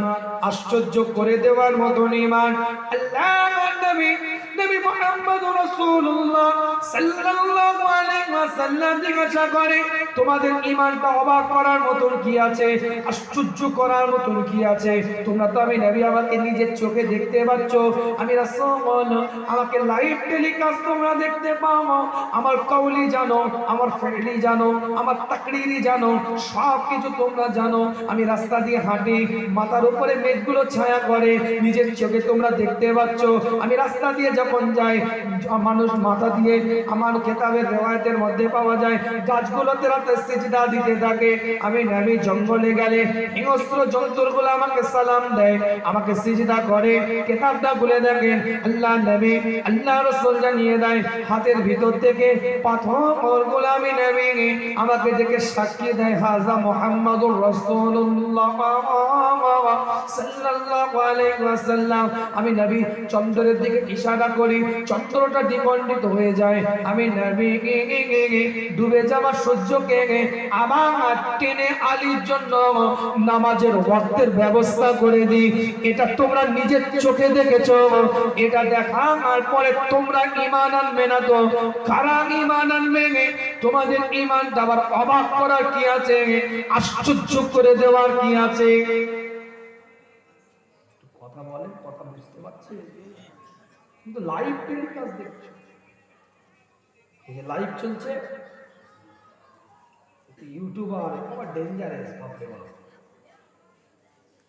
আশ্চর্য করে দেওয়ার মতো ঈমান আল্লাহর নবী নবী মুহাম্মদ রাসূলুল্লাহ সাল্লাল্লাহু আলাইহি ওয়াসাল্লাম জিজ্ঞাসা করে, তোমাদের ঈমানটা অবাক করার মতো কি আছে, আশ্চর্য করার মতো কি আছে? তোমরা তো আমি নবী আমাকে নিজের চোখে দেখতে পাচ্ছ, আমি রাসূল আমাকে লাইভ টেলিকাস্ট তোমরা দেখতে পাও, আমার কওলি জানো, আমার ফি'লি জানো, আমার তাকরীরি জানো, সব কিছু তোমরা জানো। আমি রাস্তা দিয়ে হাঁটি, মাথার উপরে মেঘগুলো ছায়া করে, নিজের চোখে তোমরা দেখতে পাচ্ছ। আমি রাস্তা দিয়ে যখন যাই, মানুষ মাথা দিয়ে, আমার কিতাবের রিওয়ায়াতের মধ্যে পাওয়া যায় গাছগুলোতে রাতে সিজদা দিতে থাকে। আমি নবী জঙ্গলে গেলে হিংস্র জন্তুগুলো আমাকে সালাম দেয়, আমাকে সিজদা করে। কিতাবটা খুলে দেখেন, আল্লাহ নবী আল্লাহ রাসূল জানিয়ে দেয়, হাতের ভিতর থেকে পাথরগুলো আমি নবী আমাকে দেখে সাক্ষী দেয়, হাজা মুহাম্মাদুর রাসূলুল্লাহ সাল্লাল্লাহু আলাইহি ওয়াসাল্লাম। আমি নবী চন্দ্রের দিকে ইশারা করি, চন্দ্রটা দ্বিখণ্ডিত হয়ে যায়। আমি নবী ডুবে যাওয়া সূর্যকে আবার টেনে আলীর জন্য নামাজের ওয়াক্তের ব্যবস্থা করে দিই। এটা তোমরা নিজের চোখে দেখেছো, এটা দেখার পরে তোমরা ঈমান আনবে না তো কারা ঈমান আনবে? তোমাদের ঈমানটা আবার অবাক করার কি আছে, আশ্চর্য করে দেওয়ার কি আছে? কথা বলেন, কথা বুঝতে পারছে? কিন্তু লাইভ টেলিকাস্ট দেখছো, এই যে লাইভ চলছে, ইউটিউবার আবার ডেঞ্জারাস ভাবতে পারো।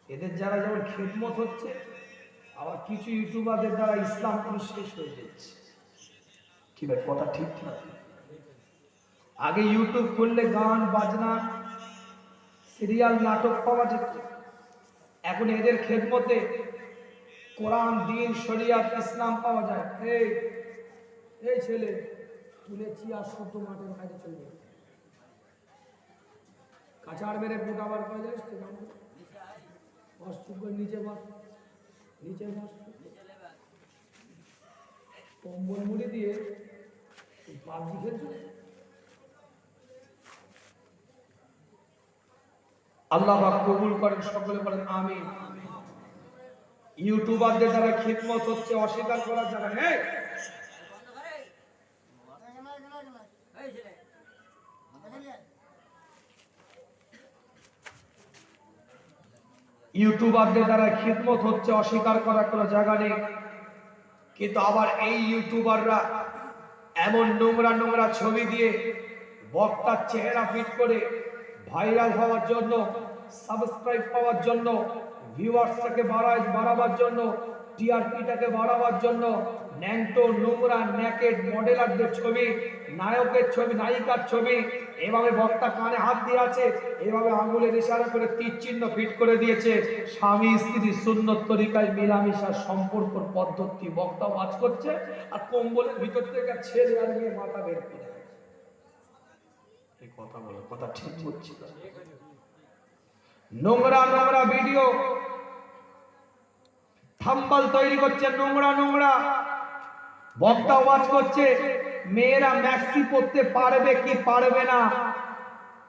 এদের যারা যেমন খেদমত হচ্ছে, আবার কিছু ইউটিউবারদের দ্বারা ইসলাম পুরো শেষ হয়ে যাচ্ছে। কি ভাই কথা ঠিক না? আগে ইউটিউব খুললে গান বাজনা সিরিয়াল নাটক পাওয়া যেত, এখন এদের খেদমতে কোরআন দিন শরিয়াত ইসলাম পাওয়া যায়। এই ছেলে তুলেছি আর শত মাঠের বাইরে চলে যাবে, কাছাড় মেরে পোটাবার করে যাস তো করে নিচে বস, নিচে বস, কম্বল মুড়ি দিয়ে পাবজি খেলছো। আল্লাহ পাক কবুল করেন, সকলে বলেন আমিন। ইউটিউবারদের যারা খিদমত হচ্ছে অস্বীকার করার জায়গা নেই। ইউটিউবারদের দ্বারা খিদমত হচ্ছে অস্বীকার করার কোনো জায়গা নেই। কিন্তু আবার এই ইউটিউবাররা এমন নোংরা নোংরা ছবি দিয়ে বক্তার চেহারা ফিট করে ভাইরাল হওয়ার জন্য, সাবস্ক্রাইব পাওয়ার জন্য, ভিউয়ার্সটাকে বাড়াবার জন্য, টিআরপিটাকে বাড়াবার জন্য ন্যাংটো নোংরা নেকেড মডেলারদের ছবি, নায়কের ছবি, নায়িকার ছবি এভাবে বক্তা কানে হাত দিয়ে আছে, এভাবে আঙুলের ইশারা করে তীর চিহ্ন ফিট করে দিয়েছে। স্বামী স্ত্রী সুন্নত তরিকায় মিলামিশার সম্পর্কর পদ্ধতি বক্তা ওয়াজ করছে, আর কম্বলের ভিতর থেকে ছেলে আর মেয়ে মাথা বের করে এই কথা বলে কথা ঠিক বলছি। নোংরা নোংরা ভিডিও থাম্বনেল তৈরি করছে, নোংরা নোংরা বক্তা ওয়াজ করছে। মেয়েরা ম্যাক্সি পরতে পারবে কি পারবে না,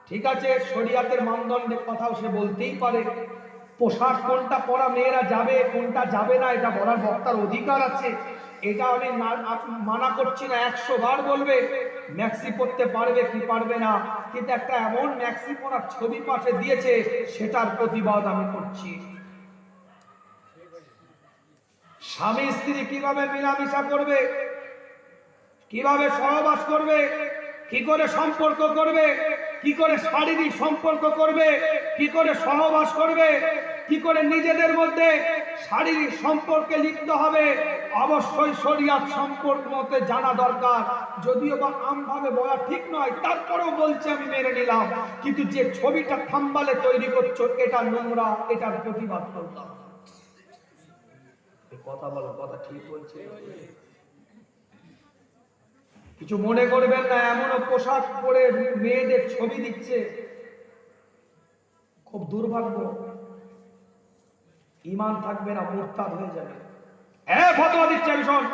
ঠিক আছে, শরিয়াতের মানদণ্ডের কথাও সে বলতেই পারে। পোশাক কোনটা পরা মেয়েরা যাবে, কোনটা যাবে না, এটা বলার বক্তার অধিকার আছে। এটা আমি মানা করছি না, 100 বার বলবে ম্যাক্সি পরতে পারবে কি পারবে না, কিন্তু একটা এমন ম্যাক্সি পরার ছবি পাশে দিয়েছে, সেটার প্রতিবাদ আমি করছি। স্বামী স্ত্রী কিভাবে মিলামিশা করবে, কিভাবে সহবাস করবে, কি করে সম্পর্ক করবে, কি করে শারীরিক সম্পর্ক করবে, কি করে সহবাস করবে, কি করে নিজেদের মধ্যে শারীরিক সম্পর্কে লিপ্ত হবে, অবশ্যই শরিয়াত সম্পর্ক মতে জানা দরকার। যদিও বা আমভাবে বলা ঠিক নয়, তারপরেও বলছি, আমি মেনে নিলাম। কিন্তু যে ছবিটা থাম্বনেলে তৈরি করছো এটা নোংরা, এটার প্রতিবাদ করলাম। কথা বলো, কথা ঠিক বলছে। কিছু মনে করবেন না, এমনও পোশাক পরে মেয়েদের ছবি দিচ্ছে, খুব দুর্ভাগ্য। ঈমান থাকবে না, মুরতাদ হয়ে যাবে। ফতোয়া দিচ্ছে আমি, শোন,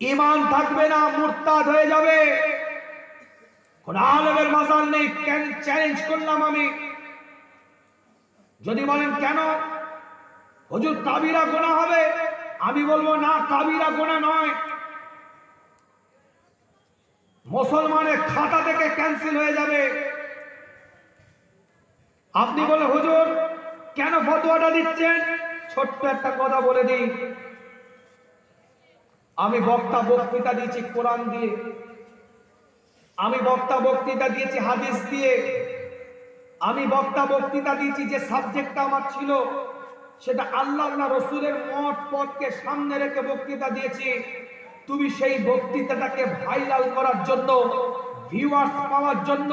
ঈমান থাকবে না, মুরতাদ হয়ে যাবে। কোন আলেমের মাজার নেই, চ্যালেঞ্জ করলাম আমি। যদি বলেন কেন হুজুর কাবিরা গুনাহ হবে, আমি বলবো না, কাবিরা গুনাহ নয়, মুসলমানের খাতা থেকে ক্যান্সেল হয়ে যাবে। আপনি বলে হুজুর কেন ফতোয়াটা দিচ্ছেন, ছোট্ট একটা কথা বলে দিই। আমি বক্তৃতা দিয়েছি কোরআন দিয়ে, আমি বক্তৃতা দিয়েছি হাদিস দিয়ে, আমি বক্তৃতা দিয়েছি যে সাবজেক্টটা আমার ছিল সেটা আল্লাহ রসুলের মত পথকে সামনে রেখে বক্তৃতা দিয়েছি। তুমি সেই বক্তৃতাটাকে ভাইরাল করার জন্য, ভিউয়ার্স পাওয়ার জন্য,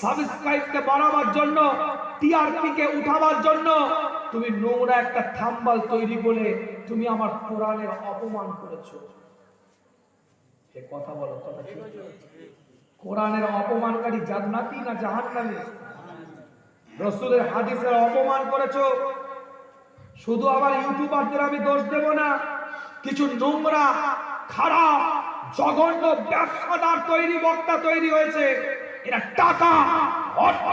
সাবস্ক্রাইবকে বাড়াবার জন্য, টিআরপি কে উঠাবার জন্য তুমি নোংরা একটা থাম্বনেল তৈরি করে তুমি আমার কোরআনের অপমান করেছো। এই কথা বলো, কথা ঠিক। কোরআনের অপমানকারী জান্নাতি না জাহান্নামী? রাসূলের হাদিসের অপমান করেছো। শুধু আবার ইউটিউবারদের আমি দোষ দেব না, কিছু নোংরা খারাপ জঘন্য ব্যবসাদার তৈরি বক্তা তৈরি হয়েছে। এরা টাকা, অর্থ,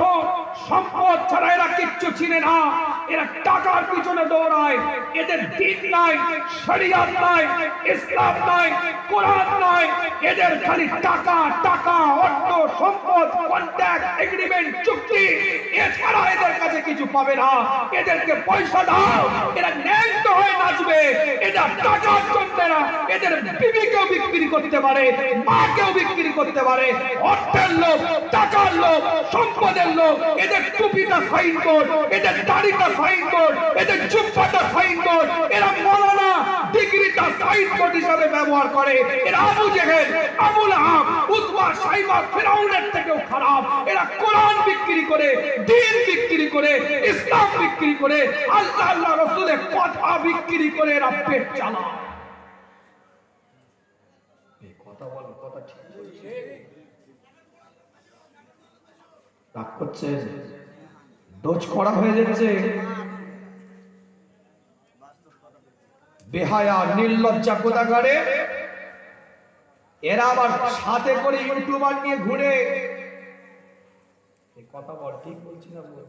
সম্পদ ছাড়া এরা কিচ্ছু চিনে না। এরা টাকার পিছনে দৌড়ায়। এদের দ্বীন নাই, শরিয়াত নাই, ইসলাম নাই, কোরআন নাই। এদের খালি টাকা, টাকা, অর্থ, সম্পদ, কন্ট্রাক্ট, এগ্রিমেন্ট, চুক্তি, এছাড়া এদের কাছে কিছু পাবে না। এদেরকে পয়সা দাও, এরা ন্যাংটো হয়ে নাচবে। এরা টাকার জন্য না, এদের বিবিকেও বিক্রি করতে পারে, মাকেও বিক্রি করতে পারে। অর্থের লোভ, টাকার লোভ, সম্পদের লোভ, এদের টুপিটা সাইন বোর্ড, এদের দাড়িটা সাইন বোর্ড, এদের জুব্বাটা সাইন বোর্ড, এরা মৌলানা ডিগ্রিটা সাইন বোর্ড হিসাবে ব্যবহার করে। এরা আবু জেহেল, আবু লাহাব, উতবা, সাইবা, ফিরাউনের থেকেও খারাপ। এরা কোরআন বিক্রি করে, দ্বীন বিক্রি করে, ইসলাম বিক্রি করে, আল্লাহ আল্লাহ রাসূলের কথা বিক্রি করে এরা পেট চালায়। এই কথা বল, কথা ঠিক বলছে? রাগ করছে, ডোজ করা হয়ে যাচ্ছে। বেহায়া নির্লজ্জা কোথাকারে এরা আবার সাথে করে ইউটিউবার নিয়ে ঘুরে। এই কথা বল, ঠিক বলছি না বল?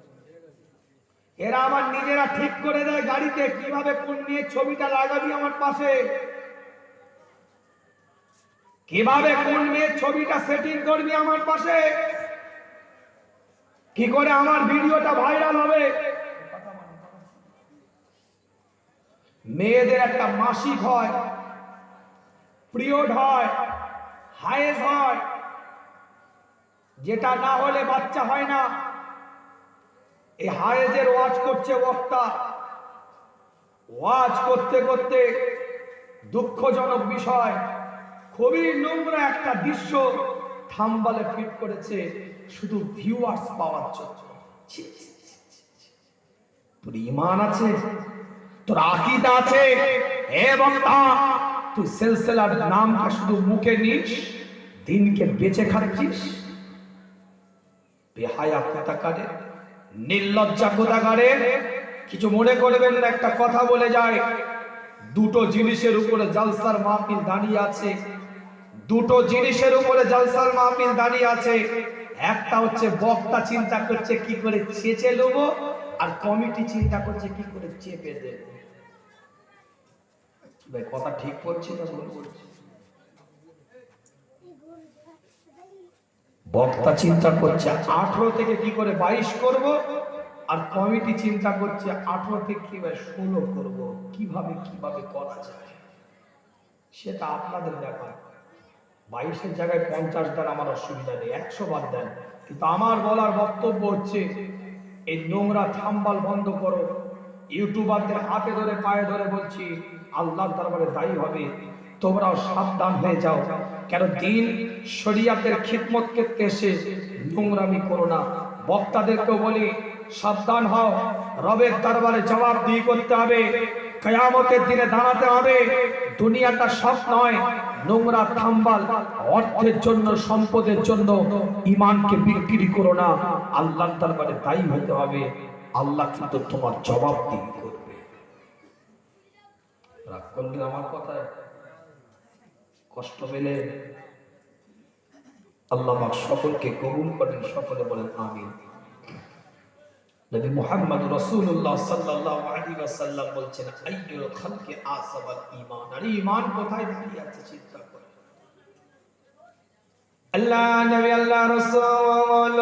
এরা আবার নিজেরা ঠিক করে দেয় গাড়িতে কিভাবে কোন নিয়ে ছবিটা লাগাবি আমার পাশে, কিভাবে কোন মেয়ের ছবিটা সেটিং করবি আমার পাশে, কি করে আমার ভিডিওটা ভাইরাল হবে। মেয়েদের একটা মাসিক হয়, পিরিয়ড হয়, হায়েজ হয়, যেটা না হলে বাচ্চা হয় না। এই হায়েজের ওয়াজ করছে বক্তা, ওয়াজ করতে করতে দুঃখজনক বিষয়, খুবই নোংরা একটা দৃশ্য থাম্বনেলে ফিট করেছে শুধু ভিউয়ার্স পাওয়ার জন্য। তোর ঈমান আছে, তোর আকীদা আছে? হে বক্তা, তুই সিলসিলার নামটা শুধু মুখে নিস, দিনকে বেঁচে খাচ্ছিস। বেহায়া কোথাকারে, নির্লজ্জা কোথাকারে। কিছু মনে করবেন না, একটা কথা বলে যায়। দুটো জিনিসের উপরে জালসার মাহফিল দাঁড়িয়ে আছে, দুটো জিনিসের উপরে জালসার মাহফিল দাঁড়িয়ে আছে। একটা হচ্ছে বক্তা চিন্তা করছে কি করে চেঁচে নেবো, আর কমিটি চিন্তা করছে কি করে চেপে দেব। ভাই কথা ঠিক করছি না ভুল করছি? বক্তা চিন্তা করছে 18 থেকে কি করে 22 করব, আর কমিটি চিন্তা করছে 18 থেকে কিভাবে 16 করব, কিভাবে কিভাবে করা যায়। সেটা আপনাদের ব্যাপার। 22-এর জায়গায় 50 দেন, আমার অসুবিধা নেই, 100 বার দেন। কিন্তু আমার বলার বক্তব্য হচ্ছে এই নোংরা থাম্বনেল বন্ধ করো। ইউটিউবারদের হাতে ধরে পায়ে ধরে বলছি, আল্লাহর দরবারে দায়ী হবে। তোমরাও সাবধান হয়ে যাও, কেন দিন শরিয়াতের খিদমত করতে এসে নোংরামি করো না। বক্তাদেরকেও বলি সাবধান হও, রবের দরবারে জবাবদিহি করতে হবে, কিয়ামতের দিনে দাঁড়াতে হবে। দুনিয়াটা সব নয়। নোংরা থাম্বনেল, অর্থের জন্য, সম্পদের জন্য ঈমানকে বিক্রি করো না। আল্লাহর দরবারে দায়ী হতে হবে, আল্লাহ কিন্তু তোমার জবাবদিহি করবে। রাগ করলে আমার কথায় কষ্ট পেলে আল্লাহ পাক সকলকে কবুল করেন, সকলে বলেন আমিন। নবী মুহাম্মদ রাসূলুল্লাহ সাল্লাল্লাহু আলাইহি ওয়াসাল্লাম বলছেন, আইয়ুল খালকি আসাবাল ঈমান। আর ঈমান কোথায় দাঁড়িয়ে আছে চিন্তা করে। আল্লাহ নবী, আল্লাহ রাসূল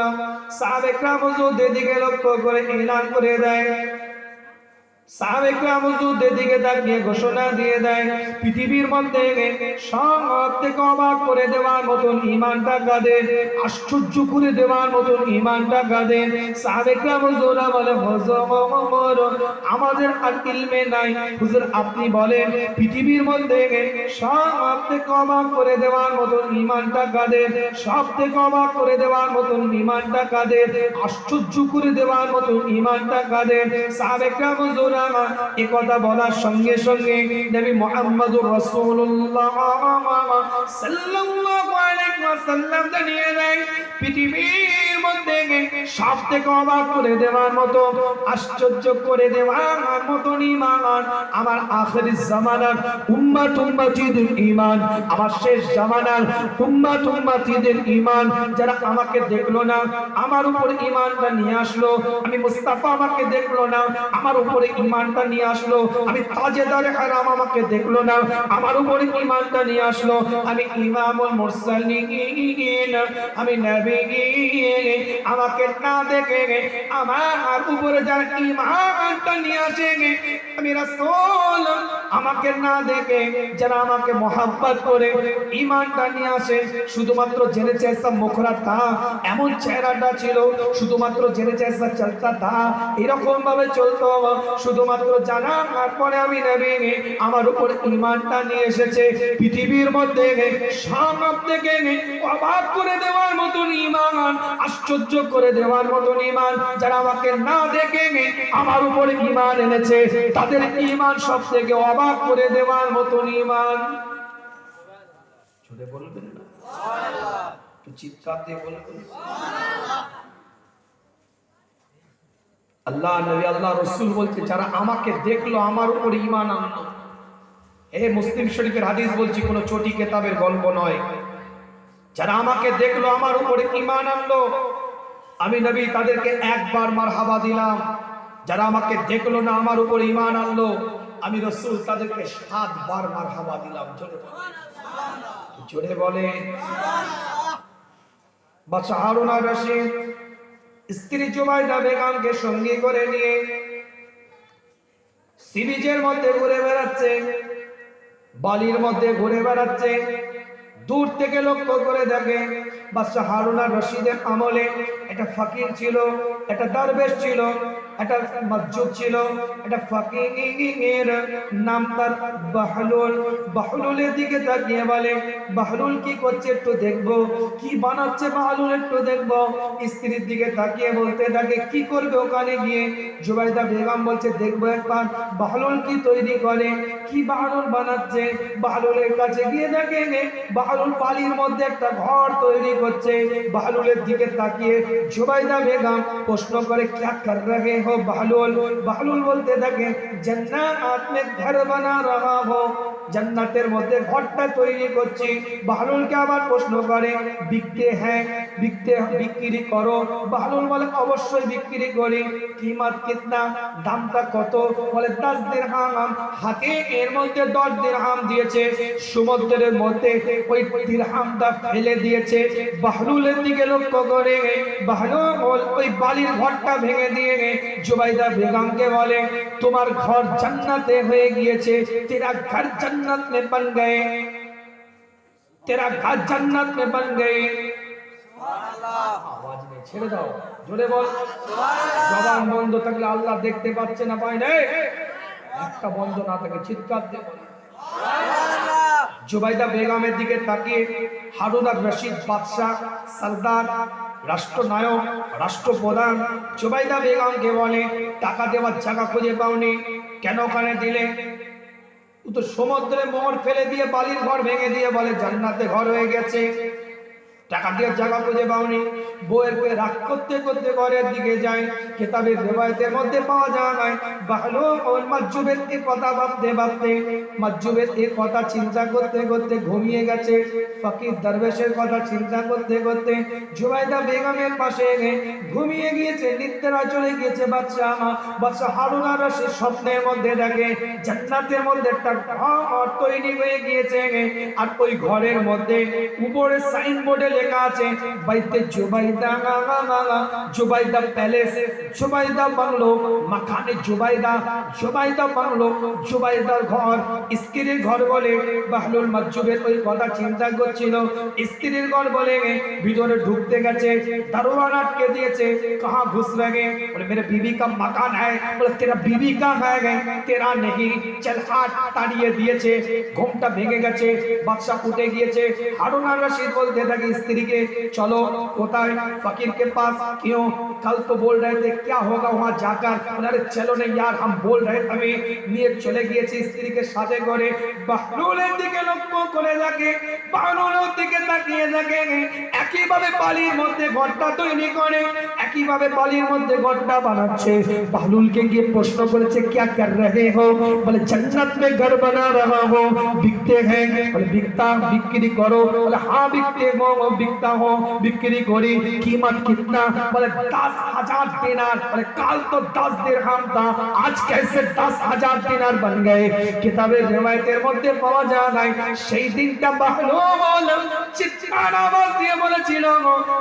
সাহাবে کرام হুজুরদের দিকে লক্ষ্য করে এলান করে দেয়। সাহাবে کرام হুজুরদের দিকে তাকিয়ে ঘোষণা দিয়ে দেয়, পৃথিবীর মধ্যে সব থেকে অবাক করে দেওয়ার মতন ঈমানটা কাদের, আশ্চর্য করে দেওয়ার মতন ঈমানটা কাদের। সাহাবে کرام হুজুররা বলে, হুজুর আমাদের আর ইলমে নাই, হুজুর আপনি বলেন পৃথিবীর মধ্যে সব থেকে অবাক করে দেওয়ার মতন ঈমানটা কাদের, সব থেকে অবাক করে দেওয়ার মতন ঈমানটা কাদের, আশ্চর্য করে দেওয়ার মতন ঈমানটা কাদের। সাহাবে کرام হুজুর এই কথা বলার সঙ্গে সঙ্গে নবী মুহাম্মদুর রাসূলুল্লাহ সাল্লাল্লাহু আলাইহি ওয়াসাল্লাম জানিয়ে দেয়, পৃথিবীর মধ্যে সব থেকে অবাক করে দেওয়ার মতো, আশ্চর্য করে দেওয়ার মতো ঈমান আমার আখির জামানার উম্মত উম্মতীদের ঈমান, আমার শেষ জামানার উম্মত উম্মতীদের ঈমান। যারা আমাকে দেখলো না, আমার উপর ঈমানটা নিয়ে আসলো। আমি মুস্তাফা আমাকে দেখলো না, আমার উপরে ঈমানটা নিয়ে আসলো। আমি তাজেদারে হারাম আমাকে দেখলো না, আমার উপরে ঈমানটা নিয়ে আসলো। আমি ইমামুল মুরসালিন, আমি নবী, আমাকে না দেখে আমার উপরে যারা ঈমানটা নিয়ে আসে, আমি রাসূল আমাকে না দেখে যারা আমাকে মোহাব্বত করে ঈমানটা নিয়ে আসে, শুধুমাত্র জেনেছে ऐसा মুখরা তা, এমন চেহারাটা ছিল, শুধুমাত্র জেনেছে ऐसा চলতা তা, এরকম ভাবে চলতো, শুধুমাত্র জানার পরে আমি নবী আমার উপর ঈমানটা নিয়ে এসেছে। পৃথিবীর মধ্যে সব থেকে অবাক করে দেওয়ার মতন ঈমান, আশ্চর্য করে দেওয়ার মতন ঈমান, যারা আমাকে না দেখে আমার উপর ঈমান এনেছে, তাদের ঈমান সব থেকে অবাক করে দেওয়ার মতন ঈমান। জোরে বলবেন না? সুবহানাল্লাহ। একটু চিৎকার দিয়ে বলবেন সুবহানাল্লাহ। আল্লাহ নবী আল্লাহ রাসূল বলছে যারা আমাকে দেখলো আমার উপর ঈমান আনলো। এই মুসলিম শরীফের হাদিস বলছি, কোনো ছোটি কিতাবের গল্প নয়। যারা আমাকে দেখলো আমার উপর ঈমান আনলো, আমি নবী তাদেরকে একবার মারহাবা দিলাম। যারা আমাকে দেখলো না আমার উপর ঈমান আনলো, আমি রাসূল তাদেরকে 7 বার মারহাবা দিলাম। জোরে সুবহানাল্লাহ, জোরে বলে সুবহানাল্লাহ। বাদশা হারুন আর রশিদ স্ত্রী জুবাইদা বেগমকে সঙ্গী করে নিয়ে সি বিচের মধ্যে ঘুরে বেড়াচ্ছে, বালির মধ্যে ঘুরে বেড়াচ্ছে। দূর থেকে লক্ষ্য করে দেখে বাদশা হারুন আর রশিদের আমলে একটা ফকির ছিল, একটা দরবেশ ছিল, একটা মসজিদ ছিল, একটা ফকিরের নাম তার বাহলুল। বাহলুলের দিকে তাকিয়ে বলে, বাহলুল কি করছে একটু দেখবো, কি বানাচ্ছে বাহলুল একটু দেখবো। স্ত্রীর দিকে তাকিয়ে বলতে থাকে কি করবে ওখানে গিয়ে। জুবাইদা বেগম বলছে দেখবো একবার বাহলুল কি তৈরি করে, কি বাহলুল বানাচ্ছে। বাহলুলের কাছে গিয়ে দেখে বাহলুল বালির মধ্যে একটা ঘর তৈরি করছে। বাহলুলের দিকে তাকিয়ে জুবাইদা বেগম প্রশ্ন করে क्या कर रहे हो বাহলুল। বাহলুল বলতে থাকে জান্নাত মে ঘর বানা রহা হো, জান্নাতের মধ্যে ঘরটা তৈরি করছি। বাহলুলকে আবার প্রশ্ন করে বিকতে হ্যাঁ, বিক্রি করো। বাহলুল বলে অবশ্যই বিক্রি করি। কিমত কিতনা, দামটা কত? বলে 10 দিরহাম। হাতে এর মধ্যে 10 দিরহাম দিয়েছে, সমুদ্রের মধ্যে ওই দিরহামটা ফেলে দিয়েছে। বাহলুলের দিকে লক্ষ্য করে বাহলুল ওই বালির ঘরটা ভেঙে দিয়ে জুবাইদা বেগমকে বলে তোমার ঘর জান্নাতে হয়ে গিয়েছে, তেরা ঘর जन्नत में बन गए, तेरा घर जन्नत में बन गए। आवाज नहीं ছেড়ে দাও, জোরে বল সুবহানাল্লাহ। জবান বন্ধ থাকলে আল্লাহ দেখতে পাচ্ছে না, পায় না? একটা বন্ধ না থাকে চিৎকার দিয়ে বল সুবহানাল্লাহ। জুবাইদা বেগমের দিকে তাকিয়ে হারুন আর রশিদ বাদশা, সরদার, রাষ্ট্রনায়ক, রাষ্ট্রপ্রধান জুবাইদা বেগমকে বলে টাকা দেওয়ার জায়গা খুঁজে পাওনি, কেন ওখানে দিলে? তো সমুদ্রে মোহর ফেলে দিয়ে বালির ঘর ভেঙে দিয়ে বলে জান্নাতে ঘর হয়ে গেছে, টাকা দিয়ে জায়গা খুঁজে পাওনি। বউয়ের পে রাগ করতে করতে ঘরের দিকে যায়। কিতাবের রিওয়ায়াতের মধ্যে পাওয়া যায় বাহলুল মাজজুবের এই কথা ভাবতে ভাবতে, মাজজুবের এই কথা চিন্তা করতে করতে ঘুমিয়ে গেছে। ফকির দরবেশের কথা চিন্তা করতে করতে জুবাইদা বেগমের পাশে ঘুমিয়ে গিয়েছে, নিদ্রা চলে গিয়েছে। বাদশা হারুন আর রশিদ স্বপ্নের মধ্যে দেখে জান্নাতের মধ্যে একটা ঘর তৈরি হয়ে গিয়েছে, আর ওই ঘরের মধ্যে উপরে সাইনবোর্ডে লেখা আছে বাইতে জুবাইদা, জুবাইদা প্যালেস, জুবাইদা বাংলো, মাখানে জুবাইদা, জুবাইদা বাংলো, জুবাইদার ঘর, স্ত্রীর ঘর বলে। বাহলুল মাজজুবের ওই কথা চিন্তা করছিল, স্ত্রীর ঘর বলে ভিতরে ঢুকতে গেছে, দরওয়ান আটকে দিয়েছে। कहां घुस रहे? बोले मेरे बीवी का मकान है। बोले तेरा बीवी कहां है? तेरा नहीं, चल हाथ ताड़िए दिएছে। ঘুমটা ভেঙে গেছে, বাদশা উঠে গিয়েছে। হারুন আর রশিদ বলতে থাকে स्त्री के चलो कोताय फकीर के पास। क्यों? कल तो बोल रहे थे क्या होगा वहां जाकर। अरे चलो नहीं यार, हम बोल रहे थे। নিয়ে চলে গিয়েছে স্ত্রীকে সাথে করে। বাহলুলের দিকে লক্ষ্য করে দেখে, বাহলুলের দিকে তাকিয়ে দেখে একই ভাবে বালির মধ্যে ঘরটা তৈরি করে, একই ভাবে বালির মধ্যে ঘরটা বানাচ্ছে। বাহলুলকে গিয়ে প্রশ্ন করেছে क्या कर रहे हो? বলে जन्नत में घर बना रहा हो। बिकते हैं? বলে बिकता, बिक्री करो। বলে हाँ बिकते हो, बिकता हूँ बिक्री करी कीमत कितना बोले 10,000 दिनार बोले कल तो 10 दिरहम था आज कैसे 10,000 दिनार बन गए किताबेर रिवायतेर মধ্যে পাওয়া যায় নাই সেই দিনটা বাহলুল চিৎকার আওয়াজ দিয়ে বলেছিল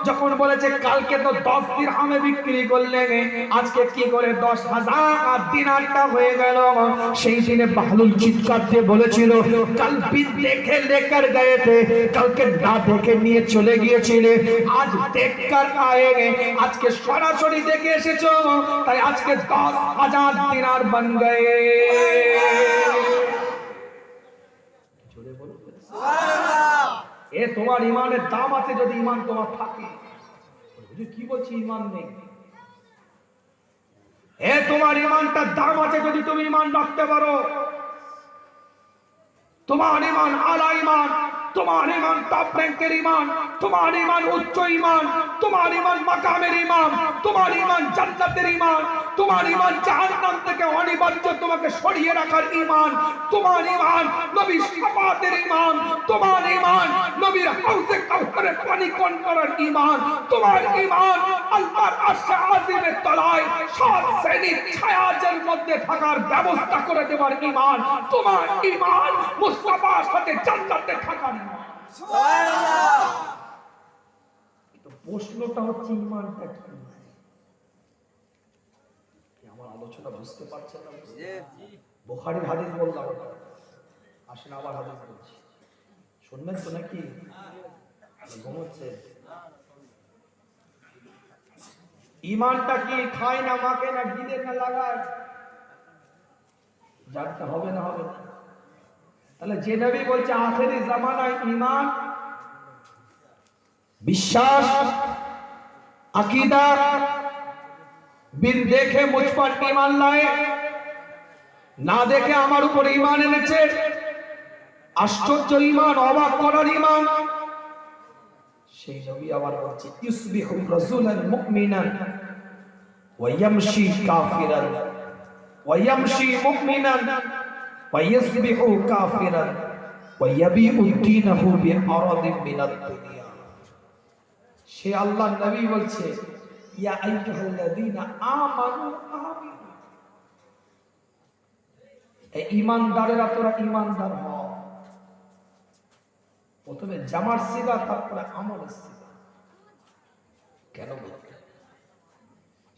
যখন বলেছে কালকে তো 10 দিরহামে বিক্রি করলে আজকে কি করে 10,000 দিনারটা হয়ে গেল সেই দিনে বাহলুল চিৎকার দিয়ে বলেছিল কাল বিন দেখে লেকার গয়ে थे কালকে না দেখে নিয়ে চলে গিয়েছিলে আজ দেখकर आएंगे আজকে সরাসরি দেখে এসেছো তাই আজকে 10,000 দিনার बन गए জোরে বলো সুবহানাল্লাহ এ তোমার ঈমানের দাম আছে যদি ঈমান তোমার থাকে বুঝি কি বলছি ঈমান নেই এ তোমার ঈমানটার দাম আছে যদি তুমি ঈমান রাখতে পারো তোমার ঈমান আলা ঈমান তোমার ঈমান টপ র‍্যাঙ্কের ঈমান তোমার ঈমান উচ্চ ঈমান তোমার ঈমান মাকামের ঈমান তোমার ঈমান জান্নাতের ঈমান তোমার ঈমান জাহান্নাম থেকে অনিবার্য তোমাকে সরিয়ে রাখার ঈমান তোমার ঈমান নবীর শাফাতের ঈমান তোমার ঈমান নবীর হাউজে কাউসারে পানি পান করার ঈমান তোমার ঈমান আল্লাহর আরশে আজিমের তলায় সাত শ্রেণীর ছায়ার মধ্যে থাকার ব্যবস্থা করে দেওয়ার ঈমান তোমার ঈমান মুস্তাফার সাথে জান্নাতে থাকার ঈমান সুবহানাল্লাহ তো প্রশ্নটা হচ্ছে ঈমানটা কি আমার আলোচনা বুঝতে পারছেন না জি বুখারীর হাদিস বললাম আসেন আবার হাদিস বলছি শুনবেন তো নাকি ঘুমোচ্ছে ঈমানটা কি খায় না মাকে না গিলে না লাগায় জানতে হবে না হবে তাহলে যে নবী বলছে আখেরি জামানায় ঈমান বিশ্বাস আকীদা बिन देखे मुझ पर ईमान लाए ना देखे আমার উপর ঈমান এনেছে আশ্চর্য ঈমান অবাক করার ঈমান সেই নবী আবার বলছে ইসবিহু রাজুলান মুমিনান ওয়া ইয়ামশি কাফিরান ওয়া ইয়ামশি মুমিনান ওয়া ইসবিহু কাফিরান ওয়া ইয়াবিউ দীনহু বিআরাদিন মিনাদ দুনিয়া সে আল্লাহর নবী বলছে ইয়া আইয়ুহাল্লাযীনা আমানু আমিনু এই ঈমানদারেরা তোরা ঈমানদার হও প্রথমে জামার সিগা তারপরে আমলের সিগা কেন বলতে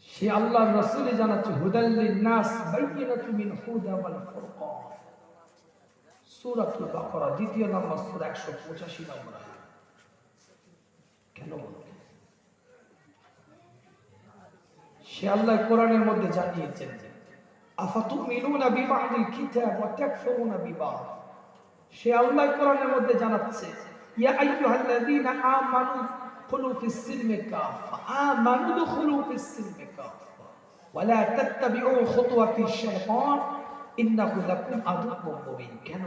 সে আল্লাহর রাসূলই জানাচ্ছে হুদাল লিন-নাস বাইয়িনাতুম মিন হুদা ওয়াল ফুরকান সূরাতুল বাকারা দ্বিতীয় নম্বর সূরা 185 নম্বর আয়াত কেন বলতে সে আল্লাহ কোরআনের মধ্যে জানিয়েছেন আফাতুমিনুনা বিবাদিল কিতাব ওয়া তাকফুরুনা বিবাদ সে আল্লাহ কোরআনের মধ্যে জানাচ্ছে ইয়া আইয়ুহাল্লাযীনা আমানু খুলু ফিস সিলমি কাফা আমানু দুখুলু ফিস সিলমি কাফা ওয়া লা তাত্তাবিউ খুতুওয়াতিশ শাইতান ইন্নাহু লাকুম আদুউম মুবিন কেন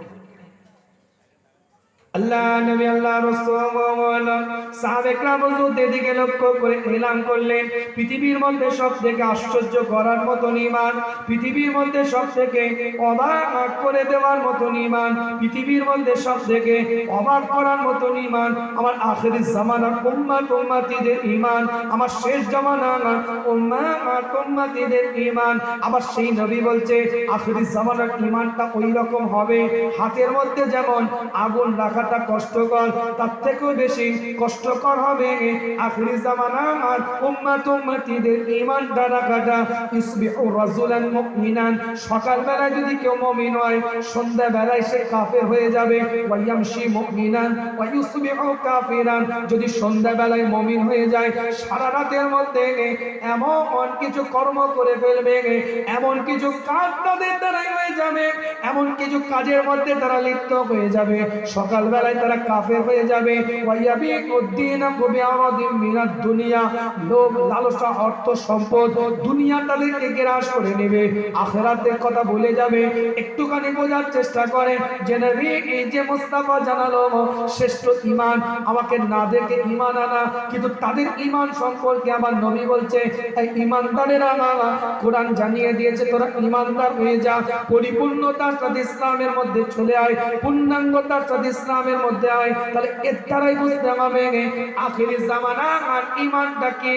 আল্লাহ নবী আল্লাহ রাসূল সাহাবে کرام হুজুরদের দিকে লক্ষ্য করে এলান করলেন পৃথিবীর মধ্যে সবথেকে আশ্চর্য করার মত ঈমান পৃথিবীর মধ্যে সবথেকে অবাক করে দেওয়ার মত ঈমান পৃথিবীর মধ্যে সবথেকে অবাক করার মত ঈমান আমার আখিরি জামানার উম্মতিদের ঈমান আমার শেষ জামানার উম্মতিদের ঈমান আবার সেই নবী বলছে আখিরি জামানার ঈমানটা ওই রকম হবে হাতের মধ্যে যেমন আগুন রাখা কষ্টকর তার থেকেও বেশি কষ্টকর হবে আখিরি জামানার উম্মতিদের ঈমানটা রাখাটা ইসবিহু রাজুলান মুমিনান সকাল বেলায় যদি কেউ মুমিন হয় সন্ধ্যা বেলায় সে কাফের হয়ে যাবে ওয়া ইয়ামশি মুমিনান ওয়া ইসবিহু কাফিরান যদি সন্ধ্যা বেলায় মুমিন হয়ে যায় সারা রাতের মধ্যে এমন কিছু কর্ম করে ফেলবে এমন কিছু কাজ তাদের দ্বারা হয়ে যাবে এমন কিছু কাজের মধ্যে তারা লিপ্ত হয়ে যাবে সকাল বেলায় তারা কাফের হয়ে যাবে দুনিয়া লোভ লালসা অর্থ সম্পদ দুনিয়া তাদেরকে গ্রাস করে নেবে আখিরাতের কথা ভুলে যাবে একটুখানি বোঝার চেষ্টা করে যে নবী এই যে মুস্তাফা জানালো শ্রেষ্ঠ ঈমান আমাকে না দেখে ঈমান আনা কিন্তু তাদের ঈমান সম্পর্কে আমার নবী বলছে এই ঈমানদারেরা কোরআন জানিয়ে দিয়েছে তোরা ঈমানদার হয়ে যা পরিপূর্ণতার সাথে ইসলামের মধ্যে চলে আয় পূর্ণাঙ্গতার সাথে ইসলাম ইসলামের মধ্যে আয়, তাহলে এর দ্বারাই বুঝতে হবে আখিরি জামানা আর ঈমানটাকে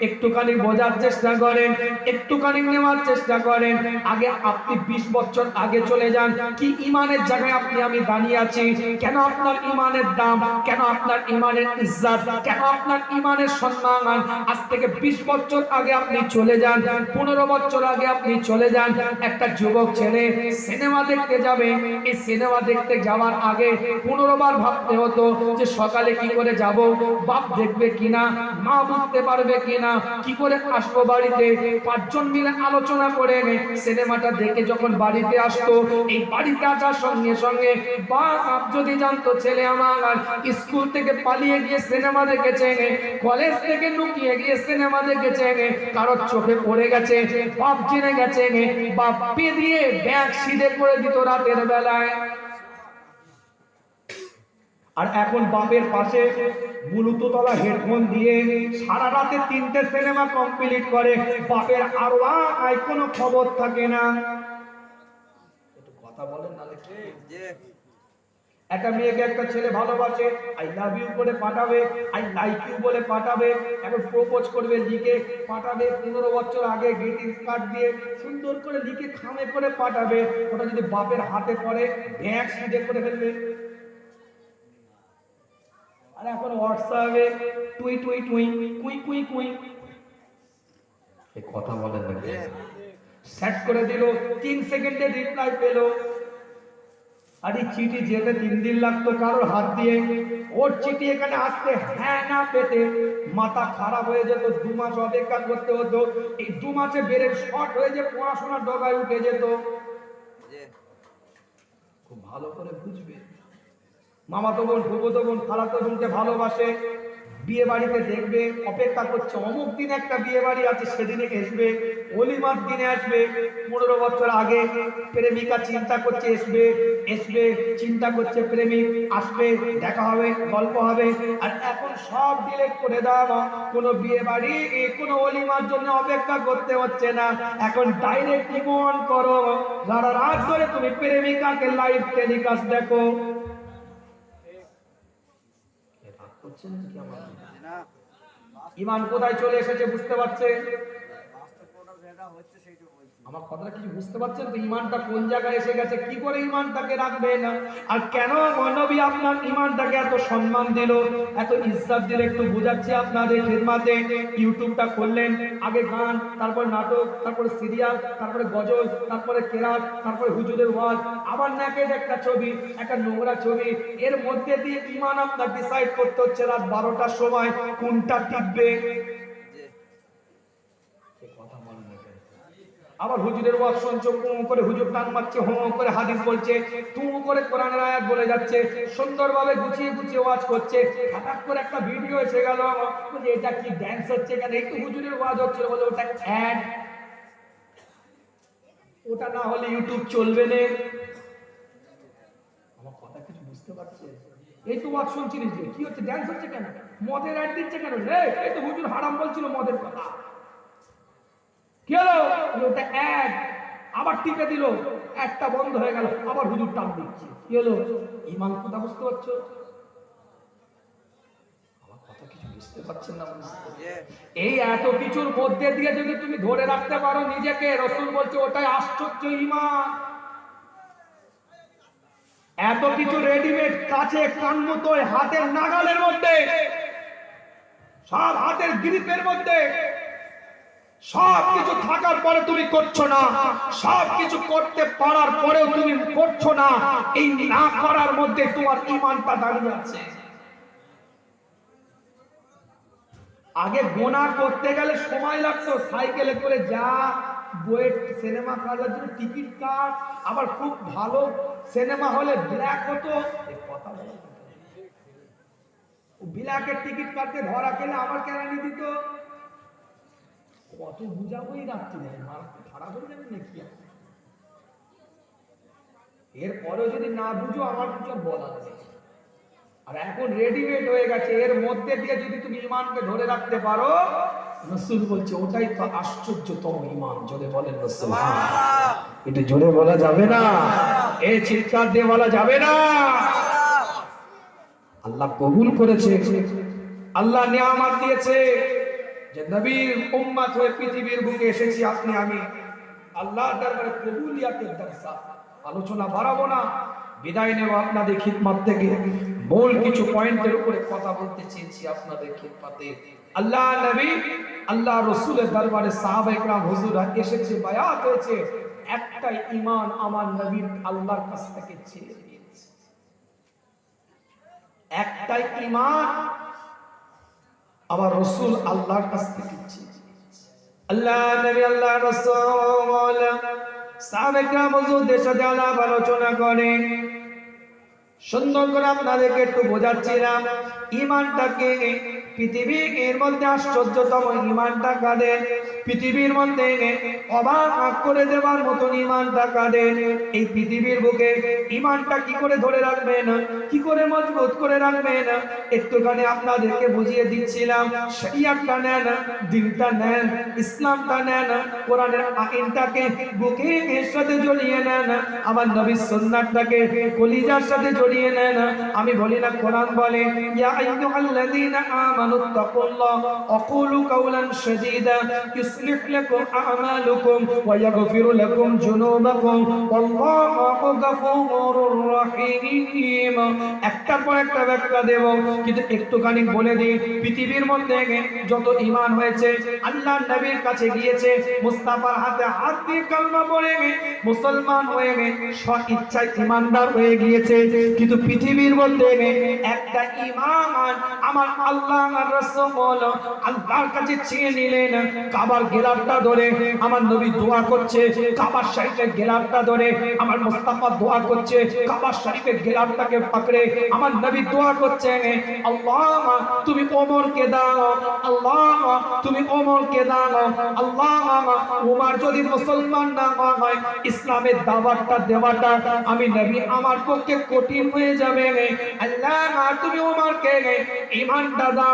একটুখানি বোঝার চেষ্টা করেন, একটুখানি নেওয়ার চেষ্টা করেন। আগে আপনি 20 বছর আগে চলে যান, কি ঈমানের জায়গায় আপনি আমি দাঁড়িয়ে আছি, কেন আপনার ঈমানের দাম, কেন আপনার ঈমানের ইজ্জত, কেন আপনার ঈমানের সম্মান। আজ থেকে 20 বছর আগে আপনি চলে যান, 15 বছর আগে আপনি চলে যান। একটা যুবক ছেলে সিনেমা দেখতে যাবে, এই সিনেমা দেখতে যাওয়ার আগে 15 বার ভাবতে হতো যে সকালে কি করে যাব, বাপ দেখবে কিনা, মা বুঝতে পারবে কিনা, কি করে আসবো বাড়িতে। 5 জন মিলে আলোচনা করে সিনেমাটা দেখে যখন বাড়িতে আসতো, এই বাড়িতে আসার সঙ্গে সঙ্গে বাপ যদি জানতো ছেলে আমার স্কুল থেকে পালিয়ে গিয়ে সিনেমা দেখেছে, কলেজ থেকে লুকিয়ে গিয়ে সিনেমা দেখেছে, কারোর চোখে পড়ে গেছে, বাপ জেনে গেছে, বাপ পে দিয়ে ব্যাগ সিধে করে দিত রাতের বেলায়। আর এখন বাপের পাশে ব্লুটুথওয়ালা হেডফোন দিয়ে সারা রাতে 3টে সিনেমা কমপ্লিট করে, বাপের আরো আর কোনো খবর থাকে না। একটু কথা বলেন না। একটা মেয়েকে একটা ছেলে ভালোবাসে, আই লাভ ইউ করে পাঠাবে, আই লাইক ইউ বলে পাঠাবে, এখন প্রপোজ করবে, লিখে পাঠাবে। 15 বছর আগে গ্রিটিং কার্ড দিয়ে সুন্দর করে লিখে খামে করে পাঠাবে। ওটা যদি বাপের হাতে পড়ে, ব্যাগ সিধে করে ফেলবে। আর এখন হোয়াটসঅ্যাপে টুই টুই টুই কুই কুই কুই, এই কথা বলেন না, সেট করে দিল, 3 সেকেন্ডে রিপ্লাই পেল। আর এই চিঠি যেতে 3 দিন লাগতো কারোর হাত দিয়ে, ওর চিঠি এখানে আসতে হ্যাঁ না পেতে মাথা খারাপ হয়ে যেত, 2 মাস অপেক্ষা করতে হতো। এই 2 মাসে বেরের শর্ট হয়ে যে পড়াশোনার ডগায় উঠে যেত। খুব ভালো করে বুঝবে, মামাতো বোন, ফুফাতো বোন, খালাতো বোনকে ভালোবাসে, বিয়ে বাড়িতে দেখবে, অপেক্ষা করছে অমুক দিন একটা বিয়ে বাড়ি আছে, সেদিনে আসবে, অলিমার দিনে আসবে। 15 বছর আগে প্রেমিকা চিন্তা করছে আসবে, আসবে, চিন্তা করছে প্রেমিক আসবে, দেখা হবে, গল্প হবে। আর এখন সব ডিলিট করে দাও, কোনো বিয়ে বাড়ি, কোনো অলিমার জন্য অপেক্ষা করতে হচ্ছে না। এখন ডাইরেক্ট ইমন করো, সারা রাত ধরে তুমি প্রেমিকাকে লাইভ টেলিকাস্ট দেখো। ঈমান কোথায় চলে এসেছে বুঝতে পারছেন? আমার কথাটা কিছু বুঝতে পারছেন তো? ঈমানটা কোন জায়গায় এসে গেছে, কি করে ঈমানটাকে রাখবেন? আর কেন নবী আপনার ঈমানটাকে এত সম্মান দিল, এত ইজ্জত দিল, একটু বোঝাচ্ছি আপনাদের খিদমতে। ইউটিউবটা করলেন, আগে গান, তারপর নাটক, তারপরে সিরিয়াল, তারপরে গজল, তারপরে কেরাত, তারপরে হুজুরের ওয়াজ, আবার নাকের একটা ছবি, একটা নোংরা ছবি। এর মধ্যে দিয়ে ঈমান আপনার ডিসাইড করতে হচ্ছে রাত 12টার সময় কোনটা টিপবে। আবার হুজুরের ওয়াজ শুনছো, করে হুজুর টান মারছে, করে হাদিস বলছে, করে কোরআনের আয়াত বলে যাচ্ছে, সুন্দরভাবে গুছিয়ে গুছিয়ে ওয়াজ করছে। হঠাৎ করে একটা ভিডিও এসে গেল, বলছে এটা কি ড্যান্স হচ্ছে কেন, এই তো হুজুরের ওয়াজ হচ্ছে, বলে ওটা অ্যাড, ওটা না হলে ইউটিউব চলবে না। আমার কথা কিছু বুঝতে পারছে? এই তো ওয়াজ শুনছিস যে কি হচ্ছে, ড্যান্স হচ্ছে কেন, মদের অ্যাড দিচ্ছে কেন, এই তো হুজুর হারাম বলছিল মদের কথা, কি হলো, ওটা অ্যাড, আবার টিপে দিল, একটা বন্ধ হয়ে গেল, আবার হুজুর টান দিচ্ছে, কি হলো? ঈমান কথা বুঝতে পারছো? আমার কথা কিছু বুঝতে পারছেন না? এই এত কিছুর মধ্যে দিয়ে যদি তুমি ধরে রাখতে পারো নিজেকে, রাসূল বলছে ওটাই আশ্চর্য ঈমান। এত কিছু রেডিমেড, কাছে কান মতো হাতের নাগালের মধ্যে, সব হাতের গ্রিপের মধ্যে, সব কিছু থাকার পরে তুমি করছো না, সব কিছু করতে পারার পরেও তুমি করছো না। এই না করার মধ্যে তোমার ঈমানটা দাঁড়িয়ে আছে। আগে গোনা করতে গেলে সময় লাগতো, সাইকেলে করে যা, বইয়ের সিনেমা কাটার জন্য টিকিট কাট, আবার খুব ভালো সিনেমা হলে ব্ল্যাক হতো, কথা বলা ব্ল্যাকের টিকিট কাটতে ধরা খেলে আবার কেরানি দিত। কত বুঝাবই রাখছি না, খারাপ হয়ে যাবে নাকি? এরপরেও যদি না বুঝো আমার কিছু বলার নেই। আর এখন রেডিমেড হয়ে গেছে, এর মধ্যে দিয়ে যদি তুমি ঈমানকে ধরে রাখতে পারো, রাসূল বলছে ওটাই তো আশ্চর্যতম ঈমান। জোরে বলেন রাসূলুল্লাহ। এটা জোরে বলা যাবে না, এই চিৎকার দিয়ে বলা যাবে না। আল্লাহ কবুল করেছে, আল্লাহ নিয়ামত দিয়েছে যে নবীর উম্মত হয়ে পৃথিবীর বুকে এসেছি আপনি আমি। আল্লাহর দরবারে কবুলিয়াতের দরজা। আলোচনা বাড়াবো না, বিদায় নেব আপনাদের খিদমত থেকে। মূল কিছু পয়েন্টের উপরে কথা বলতে চেয়েছি আপনাদের খিদমতে। আল্লাহ নবী, আল্লাহ রাসূলের দরবারে সাহাবায়ে কেরাম হুজুররা এসেছে, বায়াত হয়েছে, একটাই ঈমান আমার নবীর আল্লাহর কাছ থেকে চেয়ে নিয়েছে। একটাই ঈমান আমার রাসূল আল্লাহর কাছ থেকে চেয়ে নিয়েছে। আল্লাহ নবী, আল্লাহ রাসূল সাহাবায়ে কেরাম হুজুরদের সাথে আলাপ আলোচনা করেন। সুন্দর করে আপনাদেরকে একটু বোঝাচ্ছিলাম ঈমানটাকে। পৃথিবীর মধ্যে আশ্চর্যতম ঈমানটা কাদের? পৃথিবীর মধ্যে অবাক করে দেওয়ার মতন ঈমানটা কাদের? এই পৃথিবীর বুকে ঈমানটা কি করে ধরে রাখবেন, কি করে মজবুত করে রাখবেন, একটুখানি আপনাদেরকে বুঝিয়ে দিচ্ছিলাম। শরিয়াতটা নেন, দ্বীনটা নেন, ইসলামটা নেন, কোরআনের আইনটাকে বুকে এর সাথে জড়িয়ে নেন, আমার নবীর সুন্নাতটাকে কলিজার সাথে জড়িয়ে নেন। আমি বলি না, কোরআন বলে ইয়া আইয়ুহাল্লাযীনা আমানুত্তাকুল্লাহ ওয়া কুলু কাওলান সাদীদা ইউসলিহ লাকুম আ'মালুকুম ওয়া ইয়াগফিরু লাকুম যুনুবাকুম ওয়াল্লাহু গফুরুর রহিম। একটার পর একটা ব্যাখ্যা দেব, কিন্তু একটুখানি বলে দিই, পৃথিবীর মধ্যে যত ঈমান হয়েছে আল্লাহর নবীর কাছে গিয়েছে, মুস্তাফার হাতে হাত দিয়ে কালমা পড়ে মুসলমান হয়ে স্ব ইচ্ছায় ঈমানদার হয়ে গিয়েছে। কিন্তু পৃথিবীর মধ্যে একটা ঈমান আমার আল্লাহর রাসূল আল্লাহর কাছে চেয়ে নিলেন। কাবার গিলাফটা ধরে আমার নবী দোয়া করছে, কাবার শরীফের গিলাফটা ধরে আমার মুস্তাফা দোয়া করছে, কাবার শরীফের গিলাফটাকে পাকড়ে আমার নবী দোয়া করছে, আল্লাহ তুমি ওমরকে দাও, আল্লাহ তুমি ওমরকে দাও, আল্লাহ ওমর যদি মুসলমান না হয় ইসলামের দাওয়াতটা দেওয়াটা আমি নবী আমার পক্ষে কঠিন হয়ে যাবে। আল্লাহ তুমি ওমরকে ঈমানটা দাও।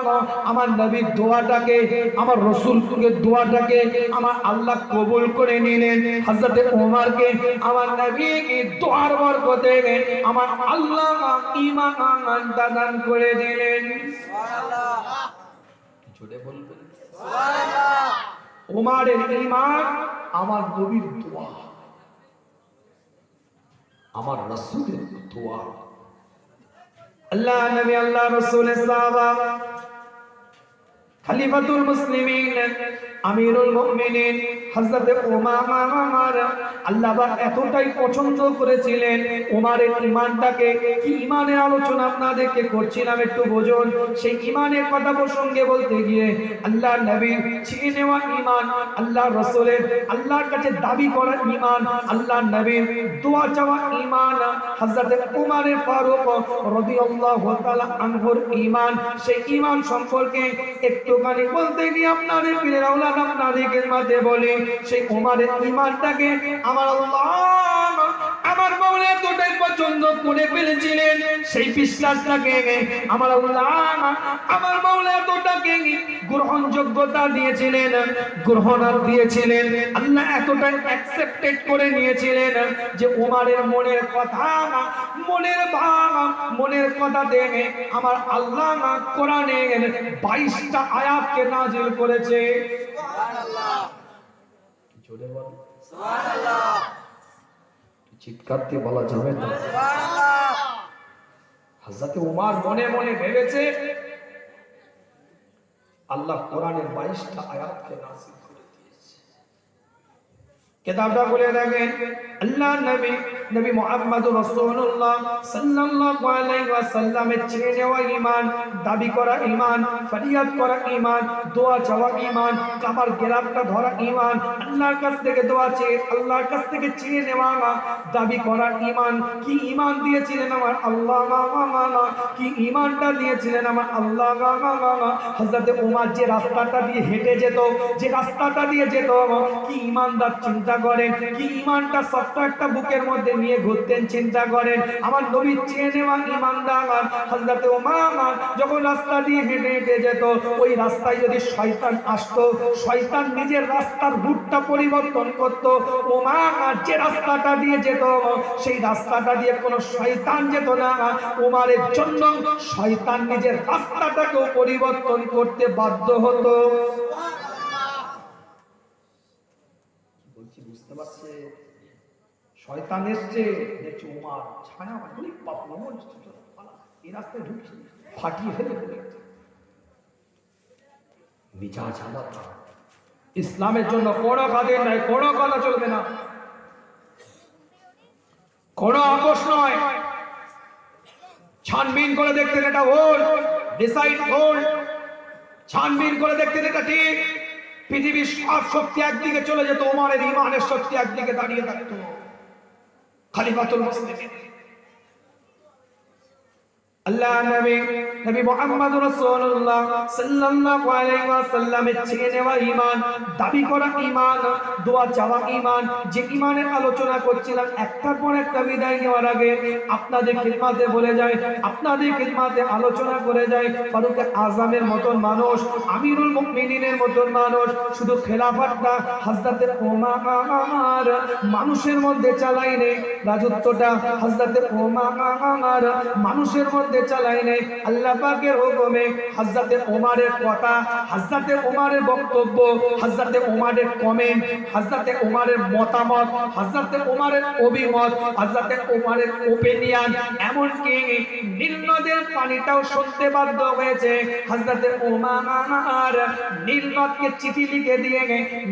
আমার নবীর দোয়াটাকে, আমার রাসূলের দোয়াটাকে আমার আল্লাহ কবুল করে নিলেন। হযরত ওমরকে আমার নবীকে দোয়ার বরকতে আমার আল্লাহ ঈমানটা দান করে দিলেন। সুবহানাল্লাহ, জোরে বলবেন সুবহানাল্লাহ। ওমরের ঈমান আমার নবীর দোয়া, আমার রাসূলের দোয়া। আল্লাহ নবী, আল্লাহ রাসূলের সাহাবা, খলিফাতুল মুসলিমিন, আমিরুল মুমিনিন হযরত ওমর আল্লাহ পাক এতটাই পছন্দ করেছিলেন ওমরের ঈমানটাকে। কি ঈমানের আলোচনা আপনাদেরকে করছিলাম, একটু বুঝুন। সেই ঈমানের কথা প্রসঙ্গে বলতে গিয়ে আল্লাহর নবীর চেয়ে নেওয়া ঈমান, আল্লাহর রাসূলের আল্লাহর কাছে দাবি করা ঈমান, আল্লাহর নবীর দোয়া চাওয়া ঈমান, হযরত ওমর ফারুক রাদিয়াল্লাহু তাআলা আনহুর ঈমান, সেই ঈমান সম্পর্কে একটুখানি বলতে গিয়ে আপনাদের পীরের আওলাদ আপনাদেরকে মাঝে বলি, সেই ওমরের ঈমানটাকে আমার আল্লাহ, আমার মাওলা এতটাই পছন্দ করে ফেলেছিলেন, সেই বিশ্বাসটাকে আমার আল্লাহ, আমার মাওলা এতটাকে গ্রহণযোগ্যতা দিয়েছিলেন, গ্রহণ দিয়েছিলেন, আল্লাহ এতটাই অ্যাকসেপ্টেড করে নিয়েছিলেন যে ওমরের মনের কথা, মনের ভাব, মনের কথা দেখে আমার আল্লাহ কোরআনের 22টা আয়াতকে নাজিল করেছে। সুবহানাল্লাহ, জোরে বল সুবহানাল্লাহ। চিৎকার দিয়ে বলা যাবে না সুবহানাল্লাহ। হযরত ওমর মনে মনে ভেবেছে আল্লাহ কোরআনের 22টা আয়াতকে নাজিল করে দিয়েছে। কিতাবটা বলে দেখেন, আল্লাহ নবী, নবী মুহাম্মদুর রাসূলুল্লাহ সাল্লাল্লাহু আলাইহি ওয়াসাল্লামের চেয়ে নেওয়া ঈমান, দাবি করা ঈমান, ফরিয়াদ করা ঈমান, দোয়া চাওয়া ঈমান, কাবার গিলাফটা ধরা ঈমান, আল্লাহর কাছ থেকে দোয়া চেয়ে আল্লাহর কাছ থেকে চেয়ে নেওয়া, দাবি করা ঈমান। কি ঈমান দিয়েছিলেন আমার আল্লাহ, কি ঈমানটা দিয়েছিলেন আমার আল্লাহ। হযরত ওমর যে রাস্তাটা দিয়ে হেঁটে যেত, যে রাস্তাটা দিয়ে যেত, কি ঈমানদার চিন্তা করেন, কি ঈমানটা ছোট্ট একটা বুকের মধ্যে নিয়ে ঘুরতেন, চিন্তা করেন আমার নবী চেয়ে নেওয়া ইমানদার হযরত ওমর যখন রাস্তা দিয়ে হেঁটে হেঁটে যেত, ওই রাস্তায় যদি শয়তান আসতো, শয়তান নিজের রাস্তার রুটটা পরিবর্তন করত। ওমর যে রাস্তাটা দিয়ে যেত সেই রাস্তাটা দিয়ে কোনো শয়তান যেত না। ওমরের জন্য শয়তান নিজের রাস্তাটাকেও পরিবর্তন করতে বাধ্য হতো। বলছি বুঝতে পারছে? শয়তান এসছে, দেখছে ওমর ছায়া বলি বাপ ওমর এই রাস্তায় ঢুকছে, ফাটিয়ে ফেলে মিজাজ আলাদা। ইসলামের জন্য কোনো কাদের নাই, কোনো কথা চলবে না, কোনো আপোষ নয়। ছানবিন করে দেখতেন এটা ভুল, ডিসাইড ভুল, ছানবিন করে দেখতেন এটা ঠিক। পৃথিবীর সব শক্তি একদিকে চলে যেত, ওমরের ইমানের শক্তি একদিকে দাঁড়িয়ে থাকতো। খলিফাতুল মুসলিমিন আল্লাহ নবী মুহাম্মদ রাসূলুল্লাহ সাল্লাল্লাহু আলাইহি ওয়াসাল্লামের চেয়ে নেওয়া ঈমান, দাবি করা ঈমান, দোয়া চাওয়া ঈমান, যে ঈমানের আলোচনা করছিলাম একটার পর একটা বিদায় নেওয়ার আগে আপনাদের খিদমতে বলে যায়, আপনাদের খিদমতে আলোচনা করে যায় ফারুক আযমের মতন মানুষ, আমিরুল মুমিনিনের মতন মানুষ, শুধু খেলাফতটা হযরত ওমর মানুষের মধ্যে চালাইনি, রাজত্বটা হযরত ওমর মানুষের মধ্যে চালাই নাই। আল্লাহ পাকের হুকুমে হযরত ওমরের কথা, হযরত ওমরের বক্তব্য, হযরত ওমরের কমেন্ট, হযরত ওমরের মতামত, হযরত ওমরের অভিমত, হযরত ওমরের ওপিনিয়ন, এমনকি নীল নদের পানিটাও শুনতে বাধ্য হয়েছে। হযরত ওমর নীল নদকে চিঠি লিখে দিয়ে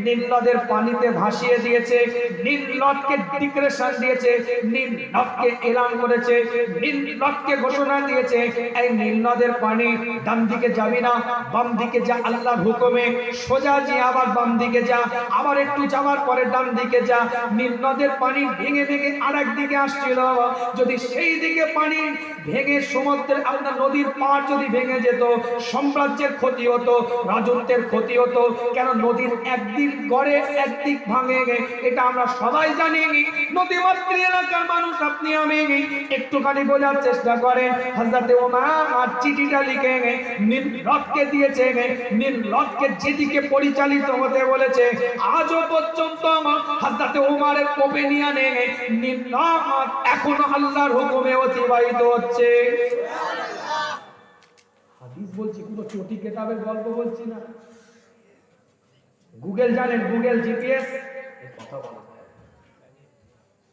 নীল নদের পানিতে ভাসিয়ে দিয়েছে, নীল নদকে ডিক্লেরেশন দিয়েছে, নীল নদকে এলান করেছে, নীল নদকে ঘোষণা দিয়েছে এই নীল নদের পানি ডান দিকে যাবি না, বাম দিকে যা আল্লাহর হুকুমে, সোজা যে আবার বাম দিকে যা, আবার একটু যাওয়ার পরে ডান দিকে যা। নীল নদের পানি ভেঙে ভেঙে আরেক দিকে আসছিল, যদি সেই দিকে পানি ভেঙে সমুদ্রের আপনার নদীর পাড় যদি ভেঙে যেত, সাম্রাজ্যের ক্ষতি হতো, রাজত্বের ক্ষতি হতো। কেন নদীর একদিক গড়ে একদিক ভাঙে, এটা আমরা সবাই জানি। নদীমাতৃক এলাকার মানুষ আপনি আমি একটুখানি বোঝার চেষ্টা করেন। হযরত ওমর চিঠিটা লিখে নীল নদকে দিয়েছে, নীল নদকে যেদিকে পরিচালিত হতে বলেছে, আজও পর্যন্ত হযরত ওমরের ওপিনিয়নে নীল নদ এখনো আল্লাহর হুকুমে অতিবাহিত হচ্ছে। হাদিস বলছি, কোনো চটি কিতাবের গল্প বলছি না। গুগল জানেন, গুগল জিপিএস কথা বলে।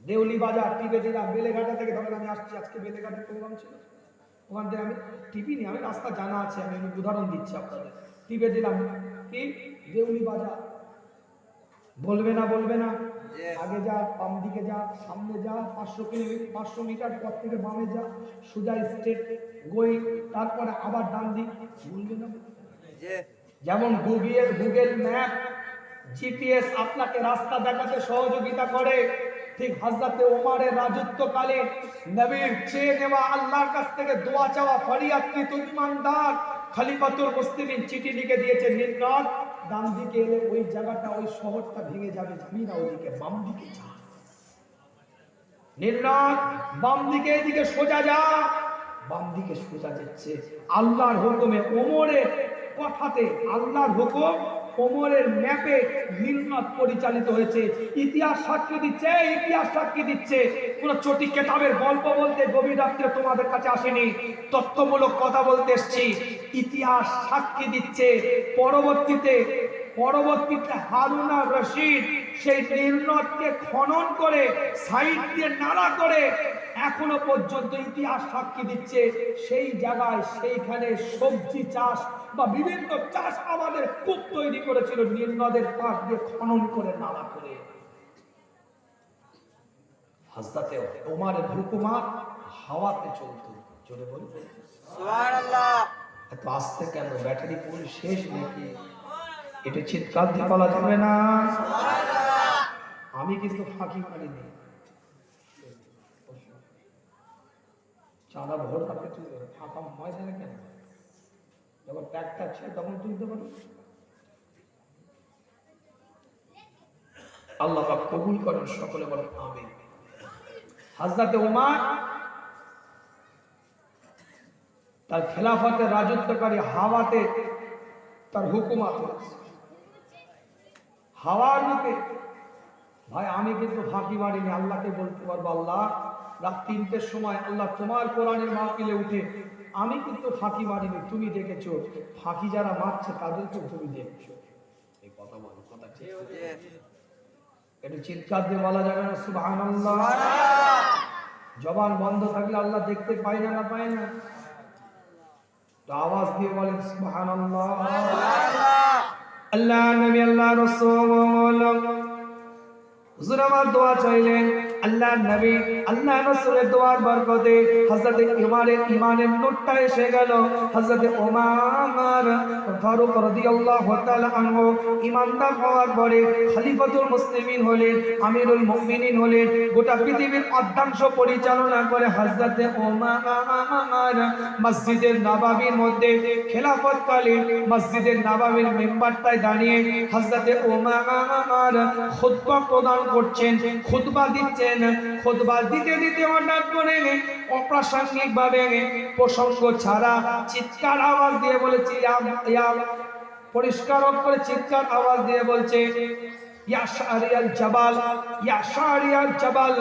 দেউলি বাজার টিপে দিলাম, বেলেঘাটা থেকে ধরেন আমি আসছি, আজকে বেলেঘাটে প্রোগ্রাম ছিল, ওখান থেকে আমি টিপি নি, আমি রাস্তা জানা আছে, আমি উদাহরণ দিচ্ছি আপনাদের। টিপে দিলাম কি দেউলি বাজার, বলবে না বলবে না, আগে যা, বাম দিকে যা, সামনে যা, 500 মিটার পর থেকে বামে যা, সোজা স্ট্রেট গই, তারপরে আবার ডান দিক, বলবে না? যেমন গুগল ম্যাপ জিপিএস আপনাকে রাস্তা দেখাতে সহযোগিতা করে, ঠিক হযরত ওমরের রাজত্বকালে নবীর চেয়ে নেওয়া আল্লাহর কাছ থেকে দোয়া চাওয়া ফরিয়াদকৃত ইমানদার খলিফাতুল মুসলিমিন চিঠি লিখে দিয়েছে, নীল নদ ডান দিকে এলে ওই জায়গাটা, ওই শহরটা ভেঙে যাবে, যাবি না ওদিকে, বাম দিকে যা। নীল নদ বাম দিকে, এদিকে সোজা যা, বাম দিকে সোজা যাচ্ছে আল্লাহর হুকুমে, ওমরের কথাতে, আল্লাহর হুকুম, ওমরের ম্যাপে নীল নদ পরিচালিত হয়েছে। ইতিহাস সাক্ষী দিচ্ছে, ইতিহাস সাক্ষী দিচ্ছে। কোন চটি কেতাবের গল্প বলতে গভীর রাত্রে তোমাদের কাছে আসেনি, তথ্যমূলক কথা বলতে এসেছি। ইতিহাস সাক্ষী দিচ্ছে পরবর্তীতে হারুন আর রশিদ সেই নীল নদকে খনন করে সাইড দিয়ে নালা করে এখনো পর্যন্ত ইতিহাস সাক্ষী দিচ্ছে সেই জায়গায়, সেইখানে সবজি চাষ বা বিভিন্ন চাষ আমাদের কূপ তৈরি করেছিল নীল নদের পাশ দিয়ে খনন করে নালা করে। হযরত ওমরের হুকুমত হাওয়াতে চলতো, জোরে বলুন সুবহানাল্লাহ। এত আস্তে কেন? ব্যাটারি ফুল শেষ নাকি? এটা চিৎকার দিয়ে বলা যাবে না। আমি কিন্তু ফাঁকি মারিনি, চাঁদা ভোর কাপে তুলবে, ফাঁকা ময়দানে কেন? যখন ট্র্যাক্টর ছিল তখন তুলতে পারো। আল্লাহ পাক কবুল করেন, সকলে বলেন আমিন। হযরত ওমর তার খেলাফতের রাজত্বকারী হাওয়াতে তার হুকুমত হয়েছে। হাওয়ার মুখে ভাই আমি কিন্তু ফাঁকি মারিনি, আল্লাহকে বলতে পারবো আল্লাহ রাত 3টের সময় আল্লাহ তোমার কোরআনের মাহফিলে উঠে আমি কিন্তু ফাঁকি মারিনি, তুমি দেখেছো। ফাঁকি যারা মারছে তাদেরকে তুমি দেখছো। এই কথা বলো, কথা ঠিক একটু চিৎকার দিয়ে বলা যাবে না সুবহানাল্লাহ? জবান বন্ধ থাকলে আল্লাহ দেখতে পায় না, না পায় না? তো আওয়াজ দিয়ে বলেন সুবহানাল্লাহ। আল্লাহ নবী আল্লাহ রাসূল হুজুর আমার দোয়া চাইলেন, আল্লাহ নবী আল্লাহ রাসূলের দোয়ার বরকতে হযরত ওমরের ঈমানের নূরটা এসে গেল। হযরত ওমর ফারুক রাদিয়াল্লাহু তাআলা আনহু ঈমানদার হওয়ার পরে খলিফাতুল মুসলিমিন হলেন, আমিরুল মুমিনিন হলেন, গোটা পৃথিবীর অর্ধাংশ পরিচালনা করে হযরত ওমর মসজিদের নববীর মধ্যে খেলাফতকালীন মসজিদের নববীর মেম্বারটায় দাঁড়িয়ে হযরত ওমর খুতবা প্রদান করছেন, খুতবা দিচ্ছেন। খুতবা দিতে দিতে হঠাৎ করে অপ্রাসঙ্গিক ভাবে প্রসঙ্গ ছাড়া চিৎকার আওয়াজ দিয়ে বলেছে, পরিষ্কার করে চিৎকার আওয়াজ দিয়ে বলছে, ইয়া শারিয়াল জাবাল, ইয়া শারিয়াল জাবাল,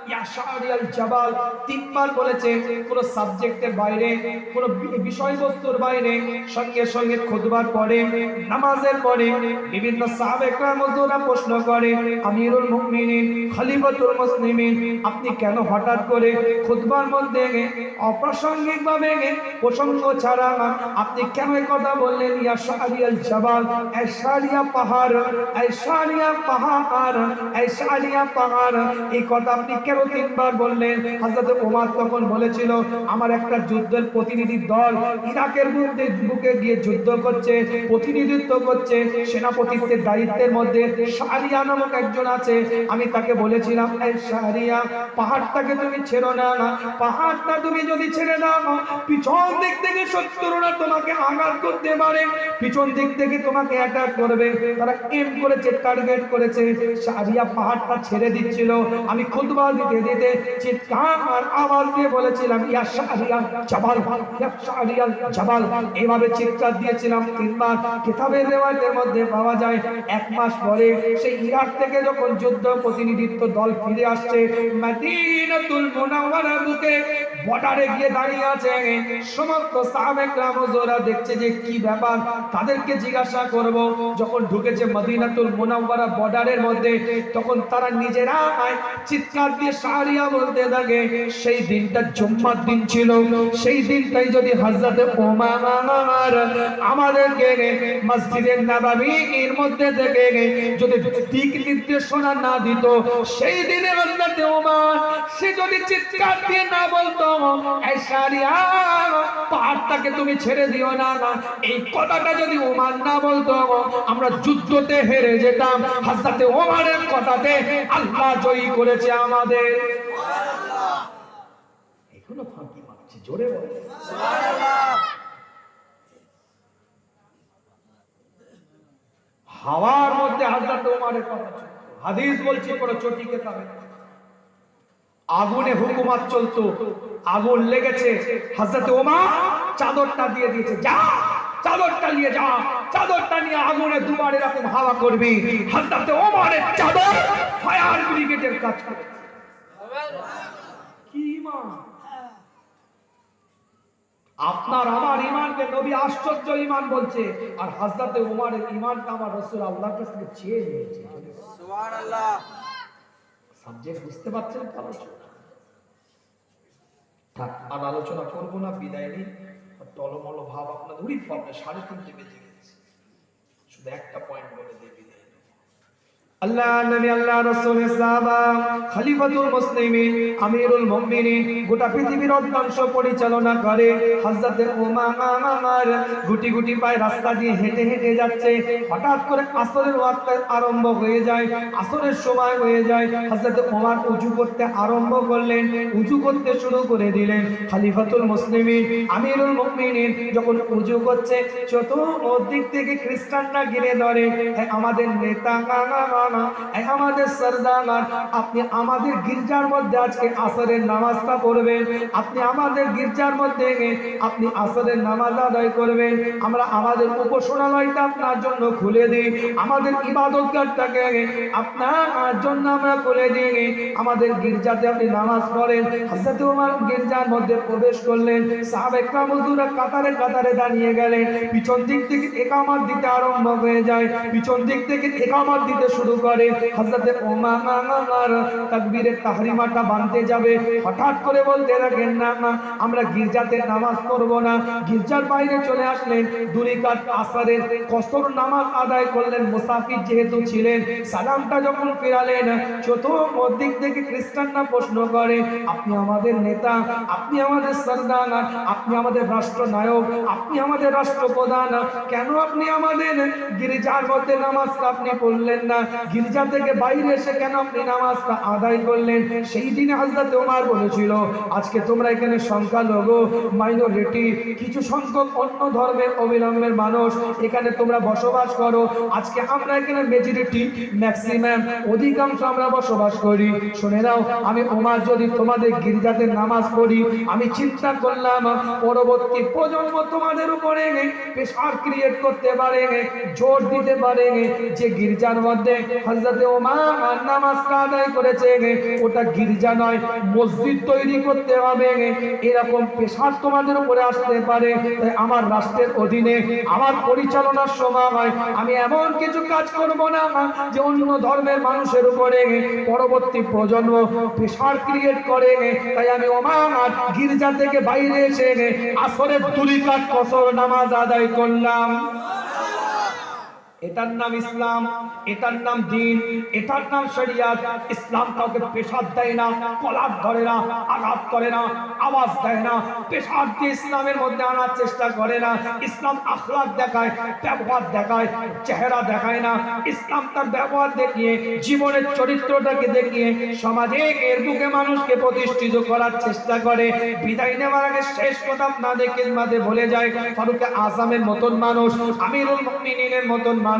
ইয়া শারিয়াল জাবাল। 3 বার বলেছে, কোন সাবজেক্টের বাইরে, কোন বিষয়বস্তুর বাইরে। সঙ্গে সঙ্গে খুতবার পরে, নামাজের পরে বিভিন্ন সাহাবা একরাম হুজুরা প্রশ্ন করে, আমিরুল মুমিনিন খলিফাতুল মুসলিমিন আপনি কেন হঠাৎ করে খুতবার মধ্যে অপ্রাসঙ্গিক ভাবে প্রসঙ্গ ছাড়া আপনি কেন এই কথা বললেন? ইয়া শারিয়াল জাবাল, এই শারিয়া পাহাড়, এই শারিয়া পাহাড়, এই শারিয়া পাহাড়, এই কথা আপনি কেন 3 বার বললেন? হযরত ওমর তখন বলেছিল, আমার একটা যুদ্ধের প্রতিনিধি দল ইরাকের বুকে গিয়ে যুদ্ধ করছে, প্রতিনিধিত্ব করছে, সেনাপতিত্বের দায়িত্বের মধ্যে শারিয়া নামক একজন আছে। আমি তাকে বলেছিলাম, এই শারিয়া পাহাড়টাকে তুমি ছেড়ো না, পাহাড়টা তুমি যদি ছেড়ে দাও পিছন দিক থেকে শত্রুরা তোমাকে আঘাত করতে পারে, পিছন দিক থেকে তোমাকে অ্যাটাক করবে। তারা এম করেছে, টার্গেট করেছে। শারিয়া পাহাড়টা ছেড়ে দিচ্ছিল। আমি খুতবা দিতে দিতে চিৎকার আর আওয়াজ দিয়ে বলেছিলাম, ইয়া শারিয়াল জাবাল, ইয়া শারিয়াল জাবাল। এইভাবে চিৎকার দিয়েছিলাম 3 বার। কিতাবের রিওয়ায়াতের মধ্যে পাওয়া যায় 1 মাস পরে সেই ইরাক থেকে যখন যুদ্ধ প্রতিনিধিত্ব দল ফিরে আসছে, মদিনাতুল মুনাওয়ারার বুকে বর্ডারে গিয়ে দাঁড়িয়ে আছে। সমস্ত সাহাবা کرام হুজুরা দেখছে যে কি ব্যাপার, তাদেরকে জিজ্ঞাসা করব। যখন ঢুকেছে মদিনাতুল মুনাওয়ারা বর্ডারের মধ্যে, তখন তারা নিজেরা চিৎকার দিয়ে শারিয়া বলতে থাকে। সেই দিনটা জুম্মার দিন ছিল। সেই দিনটাই যদি হযরত ওমর আমাদেরকে মসজিদের নববীর মধ্যে থেকে যদি দিক নির্দেশনা না দিত, সেই দিনে হযরত ওমর সে যদি চিৎকার দিয়ে না বলতো, এই শারিয়া পাহাড়টাকে তুমি ছেড়ে দিও না, এই কথাটা যদি ওমর না বলতো, আমরা যুদ্ধতে হেরে যেতাম। হযরত ওমরের কথাতে আল্লাহ জয়ী করেছে আমাদের। সুবহানাল্লাহ। এখনো ফাঁকি মারছে, জোরে বলে সুবহানাল্লাহ। হাওয়ার মধ্যে হযরত ওমরের কথা ছিল। হাদিস বলছি কোন চটি কেতাবে। আগুনে হুকুমত চলতো, আগুন লেগেছে, হযরত ওমর চাদরটা দিয়ে দিয়েছে, যা চাদরটা নিয়ে যা, চাদরটা নিয়ে আগুনে দুবার এরকম হাওয়া করবি। হযরত ওমরের চাদর ফায়ার ব্রিগেডের কাজ করে। কি ঈমান! আপনার আমার ঈমানকে নবী আশ্চর্য ঈমান বলছে, আর হযরত ওমরের ঈমানটা আমার রাসূল আল্লাহর কাছ থেকে চেয়ে নিয়েছে। সুবহানাল্লাহ। সাবজেক্ট বুঝতে পারছেন? থাক, আর আলোচনা করবো না, বিদায় নিই। টলমল ভাব আপনাদের উড়ি পাবে, 3:30 বেজে গেছে। শুধু একটা পয়েন্ট বলে দিয়ে বিদায়। আল্লাহ নবী আল্লাহ রাসূলের সাহাবা খলিফাতুল মুসলিমিন আমিরুল মুমিনিন গোটা পৃথিবীর অর্ধাংশ পরিচালনা করে হযরত ওমর গুটি গুটি পায়ে রাস্তা দিয়ে হেঁটে হেঁটে যাচ্ছে। হঠাৎ করে আসরের ওয়াক্ত আরম্ভ হয়ে যায়, আসরের সময় হয়ে যায়। হযরত ওমর ওযু করতে আরম্ভ করলেন, ওযু করতে শুরু করে দিলেন। খলিফাতুল মুসলিমিন আমিরুল মুমিনিন যখন ওযু করছে, চতুর্দিক থেকে খ্রিস্টানরা ঘিরে ধরে, আমাদের নেতা এই আমাদের সরদার, আপনি আমাদের গির্জার মধ্যে আজকে আসরের নামাজটা পড়বেন, আপনি আমাদের গির্জার মধ্যে আপনি আসরের নামাজ আদায় করবেন। আমরা আমাদের উপাসনালয়টা আপনার জন্য খুলে দিই, আমাদের ইবাদতগাহটাকে আপনার জন্য আমরা খুলে দিই। আমাদের গির্জাতে আপনি নামাজ পড়েন। হযরত ওমর গির্জার মধ্যে প্রবেশ করলেন, সাহাবায়ে কেরাম হুজুরা কাতারে কাতারে দাঁড়িয়ে গেলেন। পিছন দিক থেকে ইকামত দিতে আরম্ভ হয়ে যায়, পিছন দিক থেকে ইকামত দিতে শুরু করে। হযরত ওমর তাকবীরে তাহরিমাটা বাঁধতে যাবে, হঠাৎ করে বলতে লাগেন, না না, আমরা গির্জাতে নামাজ পড়ব না। গির্জার বাইরে চলে আসলেন, দুই রাকাত আসরের কসর নামাজ আদায় করলেন। মুসাফির যেহেতু ছিলেন, সালামটা যখন ফিরালেন, চতুর্দিক থেকে খ্রিস্টানরা প্রশ্ন করে, আপনি আমাদের নেতা, আপনি আমাদের সরদার, আপনি আমাদের রাষ্ট্রনায়ক, আপনি আমাদের রাষ্ট্রপ্রধান, কেন আপনি আমাদের গির্জার মধ্যে নামাজটা আপনি পড়লেন না? গির্জা থেকে বাইরে এসে কেন আপনি নামাজটা আদায় করলেন? সেই দিনে হযরত ওমর বলেছিল, আজকে তোমরা এখানে সংখ্যালঘু মাইনরিটি, কিছু সংখ্যক অন্য ধর্মের অবিলম্বের মানুষ এখানে তোমরা বসবাস করো, আজকে আমরা এখানে মেজরিটি, ম্যাক্সিমাম, অধিকাংশ আমরা বসবাস করি। শুনে নাও, আমি ওমর যদি তোমাদের গির্জাতে নামাজ পড়ি, আমি চিন্তা করলাম পরবর্তী প্রজন্ম তোমাদের উপরে প্রেসার ক্রিয়েট করতে পারে, জোর দিতে পারে যে গির্জার মধ্যে হযরত ওমর নামাজটা আদায় করেছে ওটা গির্জা নয়, মসজিদ তৈরি করতে হবে, এরকম প্রেসার তোমাদের উপরে আসতে পারে। তাই আমার রাষ্ট্রের অধীনে, আমার পরিচালনার সময় আমি এমন কিছু কাজ করব না যে অন্য ধর্মের মানুষের উপরে পরবর্তী প্রজন্ম প্রেসার ক্রিয়েট করে। তাই আমি ওমর গির্জা থেকে বাইরে এসে আসরের দুই রাকাত কসর নামাজ আদায় করলাম। এটার নাম ইসলাম, এটার নাম দ্বীন, এটার নাম শরিয়াত। ইসলাম কাউকে প্রেসার দেয় না, কলার ধরে না, আঘাত করে না, আওয়াজ দেয় না, প্রেসার দিয়ে ইসলামের মধ্যে আনার চেষ্টা করে না। ইসলাম আখলাক দেখায়, ব্যবহার দেখায়, চেহারা দেখায় না। ইসলাম তার ব্যবহার দেখিয়ে, জীবনের চরিত্রটাকে দেখিয়ে সমাজে এর বুকে মানুষকে প্রতিষ্ঠিত করার চেষ্টা করে। বিদায় নেওয়ার আগে শেষ কথা আপনাদের খিদমতে বলে যায়, ফারুক আজমের মতন মানুষ, আমিরুল মুমিনিনের মতন মানুষ,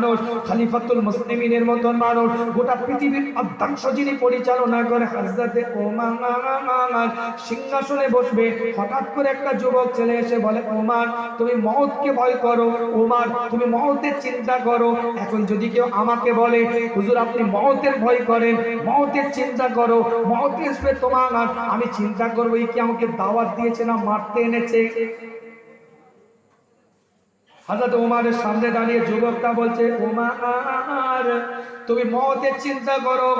খলিফাতুল মুসলিমিনের মতন মানুষ, গোটা পৃথিবীর অর্ধাংশ যিনি পরিচালনা করে হযরত ওমর সিংহাসনে বসবে। হঠাৎ করে একটা যুবক ছেলে এসে বলে, ওমর তুমি মওতকে ভয় করো, ওমর তুমি মওতের চিন্তা করো। এখন যদি কেউ আমাকে বলে, হুজুর আপনি মওতের ভয় করেন, মওতের চিন্তা করো, মওত আসবে তোমার, আমি চিন্তা করবো এই কি আমাকে দাওয়াত দিয়েছে না মারতে এনেছে? হযরত ওমরের সামনে দাঁড়িয়ে যুবকটা বলছে, ওমর তুমি মওতের চিন্তা করো,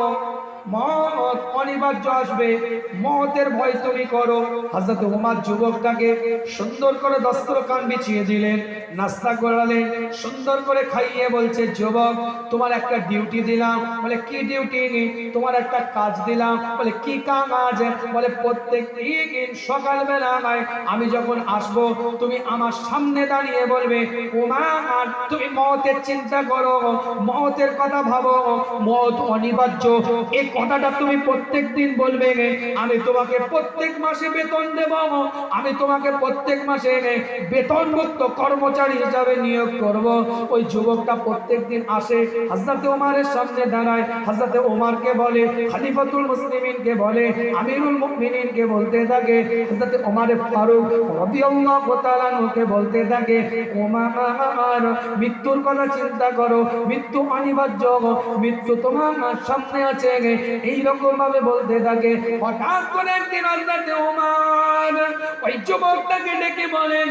মওত অনিবার্য আসবে, মওতের ভয় তুমি করো। হযরত ওমর যুবকটাকে সুন্দর করে দস্তরখান বিছিয়ে দিলেন, নাস্তা করালেন, সুন্দর করে খাইয়ে বলছে, যুবক তোমার একটা ডিউটি দিলাম। বলে কি ডিউটি? তোমার একটা কাজ দিলাম। বলে কি কাজ? বলে প্রত্যেক দিন সকালবেলা আমি যখন আসব তুমি আমার সামনে দাঁড়িয়ে বলবে, ওমর তুমি মওতের চিন্তা করো, মওতের কথা ভাবো, মওত অনিবার্য। এই কথাটা তুমি প্রত্যেক দিন বলবে। আমি তোমাকে প্রত্যেক মাসে বেতন দেব, আমি তোমাকে প্রত্যেক মাসে বেতনমুক্ত কর্মচারী হিসাবে নিয়োগ করব। ওই যুবকটা প্রত্যেক দিন আসে, হযরত ওমরের সামনে দাঁড়ায়, হযরত ওমরকে বলে, খলিফাতুল মুসলিমিনকে বলে, আমিরুল মুমিনিনকে বলতে থাকে, হযরত ওমর ফারুক রাদিয়াল্লাহু তাআলা আনহুকে বলতে থাকে, ওমর মৃত্যুর কথা চিন্তা করো, মৃত্যু অনিবার্য, মৃত্যু তোমার সামনে আছে, এইরকম ভাবে বলতে থাকে। হঠাৎ করে একদিন হযরত ওমর ওই যুবকটাকে ডেকে বলেন,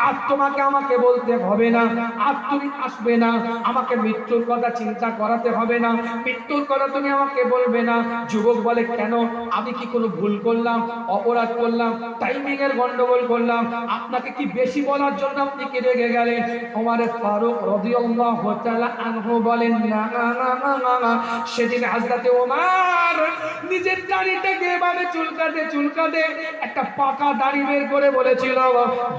আজ তোমাকে আমাকে বলতে হবে না, আজ তুমি আসবে না, আমাকে মৃত্যুর কথা চিন্তা করাতে হবে না, মৃত্যুর কথা তুমি আমাকে বলবে না। যুবক বলে, কেন? আমি কি কোনো ভুল করলাম, অপরাধ করলাম, টাইমিং এর গন্ডগোল করলাম? আপনাকে কি বেশি বলার জন্য আপনি কি রেগে গেলেন? ওমর ফারুক রাদিয়াল্লাহু তাআলা আনহু বলেন, না না না না, সেদিন হযরত ওমর নিজের দাড়িটাকে এভাবে চুলকাতে চুলকাতে একটা পাকা দাড়ি বের করে বলেছিল,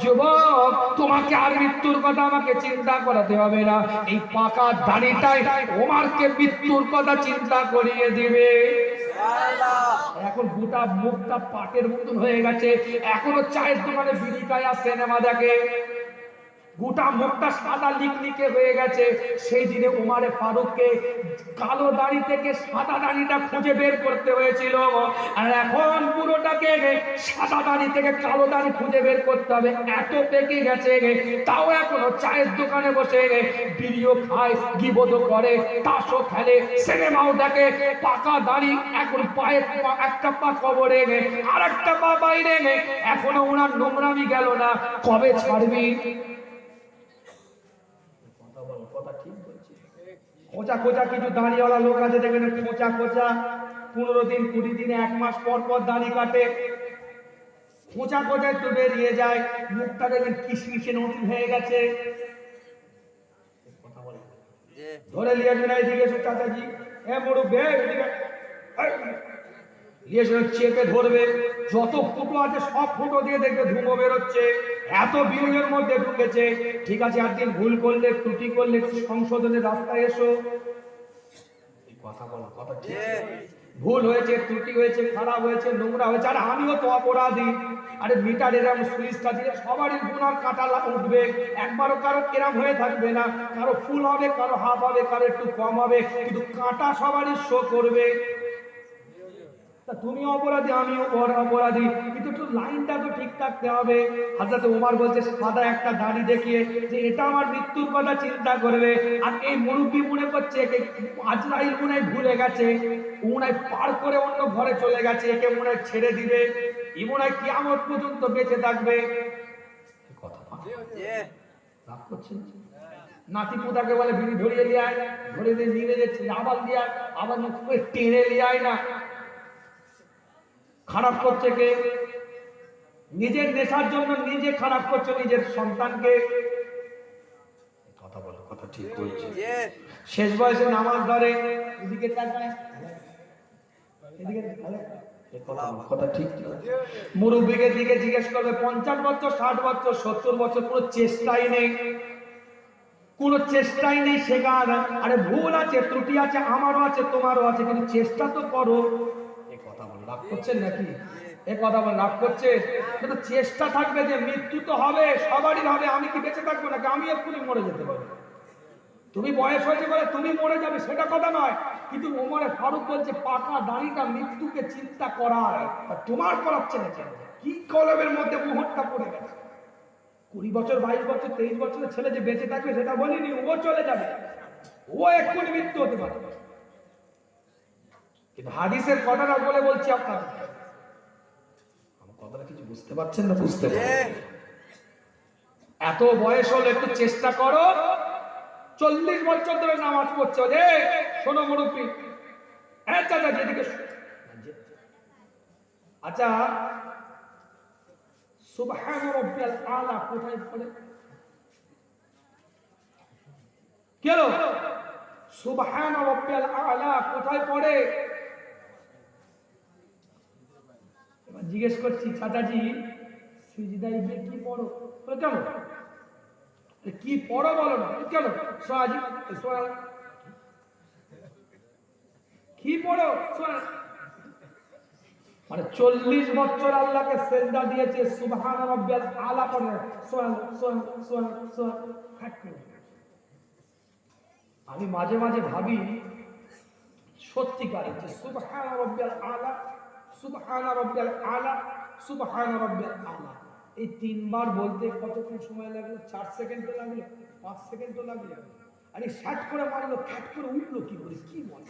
যুবক তোমাকে আর মৃত্যুর কথা আমাকে চিন্তা করাতে হবে না, এই পাকা দাড়িটাই ওমরকে মৃত্যুর কথা চিন্তা করিয়ে দিবে। এখন গোটা মুখটা পাটের মতন হয়ে গেছে, এখনো চায়ের দোকানে বিড়ি খায় আর সিনেমা দেখে। গোটা মুখটা সাদা লিকলিকে হয়ে গেছে। সেই দিনে উমারে ফারুককে কালো দাড়ি থেকে সাদা দাড়িটা খুঁজে বের করতে হয়েছিল, আর এখন পুরোটাকে সাদা দাড়ি থেকে কালো দাড়ি খুঁজে বের করতে হবে, এত পেকে গেছে। তাও এখনো চায়ের দোকানে বসে বিড়িও খায়, গিবত করে, তাসও খেলে, সিনেমাও দেখে, পাকা দাড়ি, এখন পায়ে একটা পা কবরে আর একটা পা বাইরে, এখনো ওনার নোংরামি গেল না। কবে ছাড়বি? কথা ঠিক বলছি। খোঁচা খোঁচা কিছু দাঁড়িয়েওয়ালা লোক আছে, দেখবেন খোঁচা খোঁচা 15 দিন 20 দিনে 1 মাস পর পর দাড়ি কাটে, খোঁচা খোঁচা একটু বেরিয়ে যায়, মুখটা দেখবেন কিশমিশে নতুন হয়ে গেছে। ধরে লিয়ে আসবেন, এইদিকে এসো চাচাজি, মুরব্বি এদিকে চেপে ধরবে, যত ফুটো আছে সব ফুটো দিয়ে দেখবে ধুমো বেরোচ্ছে, এত বিড়ির মধ্যে ঢুকেছে। ঠিক আছে, একদিন ভুল করলে, ত্রুটি করলে সংশোধনের রাস্তায় এসো। কথা বলো, কথা ঠিক। ভুল হয়েছে, ত্রুটি হয়েছে, খারাপ হয়েছে, নোংরা হয়েছে, আর আমিও তো অপরাধী। আরে মিটার এরম সুইচটা দিলে সবারই গুনার কাঁটা উঠবে, একবারও কারো এরম হয়ে থাকবে না, কারো ফুল হবে, কারো হাফ হবে, কারো একটু কম হবে, কিন্তু কাঁটা সবারই শো করবে। তুমি অপরাধী, আমিও অপরাধী, কিন্তু একটু লাইনটা তো ঠিক থাকতে হবে। হযরত ওমর বলছে সাদা একটা দাড়ি দেখিয়ে যে এটা আমার মৃত্যুর কথা চিন্তা করবে, আর এই মুরব্বি মনে করছে আজরাইল মনে হয় ভুলে গেছে, মনে হয় পার করে অন্য ঘরে চলে গেছে, একে মনে হয় ছেড়ে দিবে, ই মনে হয় কিয়ামত পর্যন্ত বেঁচে থাকবে। কথা রাগ করছেন? নাতি পোতাকে বলে বিড়ি ধরিয়ে নিয়ে আয়, ধরে দিয়ে নিয়ে যাচ্ছে, আবার দিয়ে আয়, আবার টেনে নিয়ে আয় না। খারাপ করছে কে? নিজের নেশার জন্য নিজে খারাপ করছে নিজের সন্তানকে। কথা বলো, কথা ঠিক বলছে। শেষ বয়সে নামাজ ধরে, এদিকে তাকায়, এদিকে কথা ঠিক। মুরব্বিকে দিকে জিজ্ঞেস করবে 50 বছর, 60 বছর, 70 বছর, কোনো চেষ্টাই নেই, কোনো চেষ্টাই নেই শেখার। আরে ভুল আছে, ত্রুটি আছে, আমারও আছে, তোমারও আছে, কিন্তু চেষ্টা তো করো। রাগ করছেন নাকি? এ কথা বল, রাগ করছে? কিন্তু চেষ্টা থাকবে যে মৃত্যু তো হবে, সবারই হবে, আমি কি বেঁচে থাকবো নাকি? আমি এক্ষুনি মরে যেতে পারি। তুমি বয়স হয়েছে বলে তুমি মরে যাবে সেটা কথা নয়, কিন্তু ওমরে ফারুক বলছে পাকা দাড়িটা মৃত্যুকে চিন্তা করার, তোমার করাচ্ছে না কেন? কি কলমের মধ্যে মুহূর্তটা পড়ে গেছে। 20 বছর, 22 বছর, 23 বছরের ছেলে যে বেঁচে থাকবে সেটা বলিনি, ও চলে যাবে, ও এক্ষুনি মৃত্যু হতে পারে। কিন্তু হাদিসের কথাটা বলে বলছি আপনাদের, আমার কথাটা কিছু বুঝতে পারছেন না? বুঝতে পারছেন? এত বয়স হলো, একটু চেষ্টা করো। 40 বছর ধরে নামাজ পড়ছে, রে শোনো মুরব্বি, চাচা যেদিকে। আচ্ছা, সুবহান রাব্বিয়াল আলা কোথায় পড়ে? কি হলো? সুবহান রাব্বিয়াল আলা কোথায় পড়ে? জিজ্ঞেস করছি, চাচাজি সিজদায় গিয়ে কি পড়ো? বলে কেন? কি পড়ো বলো না, কেন? সোয়াজি কি পড়ো? মানে 40 বছর আল্লাহকে সেজদা দিয়েছে, সুবহান রাব্বিয়াল আলা পড়ে, আমি মাঝে মাঝে ভাবি সত্যিকারে যে সুবহান রাব্বিয়াল আলা, সুবহান রাব্বিয়াল আলা, সুবহান রাব্বিয়াল আলা, এই 3 বার বলতে কতক্ষণ সময় লাগলো? 4 সেকেন্ড তো লাগলো, 5 সেকেন্ড তো লাগলো। আর এই শাট করে মারলো, ফ্যাট করে উঠলো কি করে? কি বলে,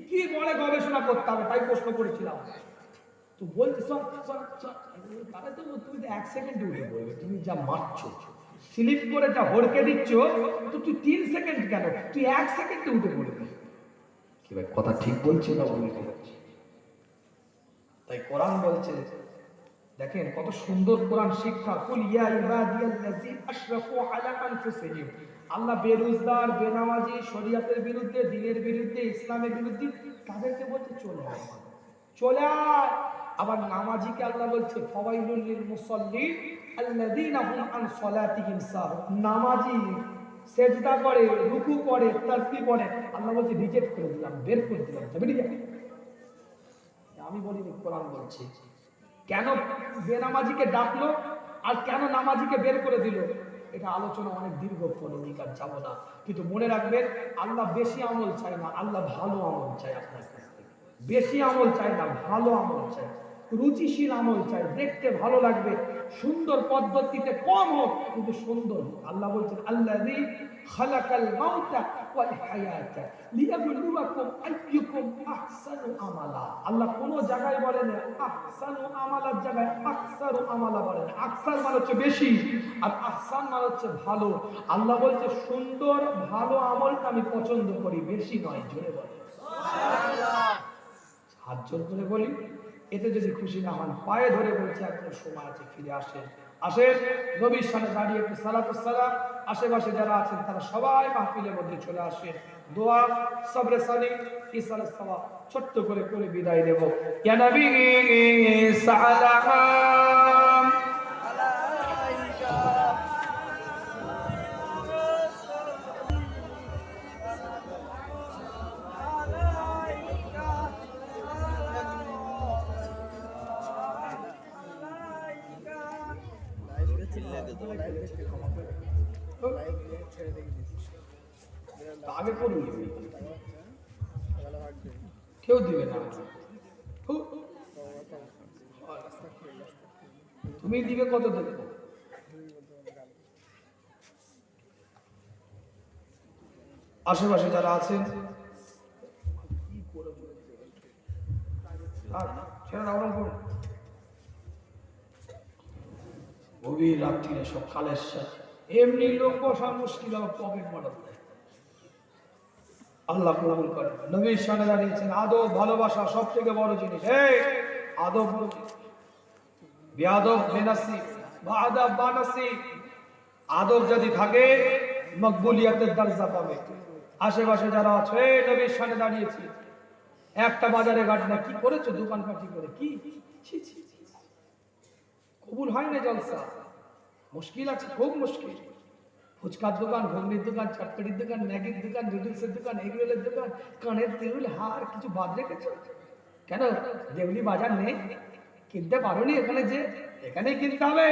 কি বলে? গবেষণা করতে হবে, তাই প্রশ্ন করেছিলাম। তো বলতে তাহলে তো তুমি তো 1 সেকেন্ডে উঠে পড়বে, তুমি যা মারছো, স্লিপ করে যা হড়কে দিচ্ছ, তো তুই 3 সেকেন্ড কেন, তুই 1 সেকেন্ডে উঠে পড়বি। কি ভাই, কথা ঠিক বলছে না বলতে পারছি? তাই কোরআন বলছে, দেখেন কত সুন্দর কোরআন শিক্ষা। কুল ইয়া ইবাদিয়াল্লাযী আশরাফু আলা আনফুসিহিম, আল্লাহ বেরোজগার, বেনামাজি, শরীয়তের বিরুদ্ধে, দ্বীনের বিরুদ্ধে, ইসলামের বিরুদ্ধে তাদেরকে বলছে চলে আয়, চলে আয়। আবার নামাজিকে আল্লাহ বলছে ফাওয়াইলুল লিল মুসাল্লিন আল্লাযীনা হুম আন সালাতিহিম সাহুন, নামাজি সেজদা করে, রুকু করে, তাসবিহ পড়ে, আল্লাহ বলছে রিজেক্ট করে দিলাম, বের করে দিলাম, যাবে না? আমি বলিনি, কোরআন বলছে। কেন বেনামাজিকে ডাকলো? আর কেন নামাজিকে বের করে দিল, এটা আলোচনা অনেক দীর্ঘ, পরিণিক আর যাবো না। কিন্তু মনে রাখবেন, আল্লাহ বেশি আমল চায় না, আল্লাহ ভালো আমল চায় আপনার কাছ থেকে। বেশি আমল চায় না, ভালো আমল চায়, রুচিশীল আমল চাই, দেখতে ভালো লাগবে, সুন্দর পদ্ধতিতে, কম হোক কিন্তু সুন্দর হোক। আল্লাহ বলছেন আল্লাযী খালাকাল মাউতা ওয়াল হায়াতা লিয়াবলুয়াকুম আইয়ুকুম আহসানু আমালা। আল্লাহ কোন জায়গায় বলেন আহসানু আমালার জায়গায় আকসারু আমালা বলেন। আকসার মানে হচ্ছে বেশি, আর আহসান মানে হচ্ছে ভালো। আল্লাহ বলছে সুন্দর ভালো আমলটা আমি পছন্দ করি, বেশি নয়। জোরে বলেন সুবহানাল্লাহ। হাত জোর করে বলি, এতে যদি খুশি না হন, পায়ে ধরে বলছে আপনার সময় আছে, ফিরে আসেন। আসেন নবীর সামনে দাঁড়িয়ে একটু সালাতুস সালাম। আশেপাশে যারা আছেন তারা সবাই মাহফিলের মধ্যে চলে আসেন। দোয়া সবরে সালিম ইসালাস সাওয়া ছোট্ট করে করে বিদায় দেব। ইয়া নবী সালাম আলাইকা। আগে করুন, কেউ দিবে না, তুমি দিবে কত দেখবো। আশেপাশে যারা আছেন গভীর রাত্রিরে সকালের সাথে এমনি লোক বসা মুশকিল, পকেট মারার আল্লাহ কবুল করেন। নবীর সামনে দাঁড়িয়েছেন, আদব ভালোবাসা সব থেকে বড় জিনিস। এই আদব বেয়াদব বেনাসি বা আদব বানাসি, আদব যদি থাকে মকবুলিয়াতের দরজা পাবে। আশেপাশে যারা আছে নবীর সামনে দাঁড়িয়েছে, একটা বাজারে গাড়ি না, কি করেছো দোকানপাটি করে, কি কবুল হয় না জলসা, মুশকিল আছে, খুব মুশকিল। ফুচকার দোকান, ঘুগনির দোকান, চটপটির দোকান, ম্যাগির দোকান, নুডলসের দোকান, এগরোলের দোকান, কানের তেল, হার, কিছু বাদ রেখেছো কেন? যেগুলি বাজার নেই, কিনতে পারোনি, এখানে যে এখানেই কিনতে হবে।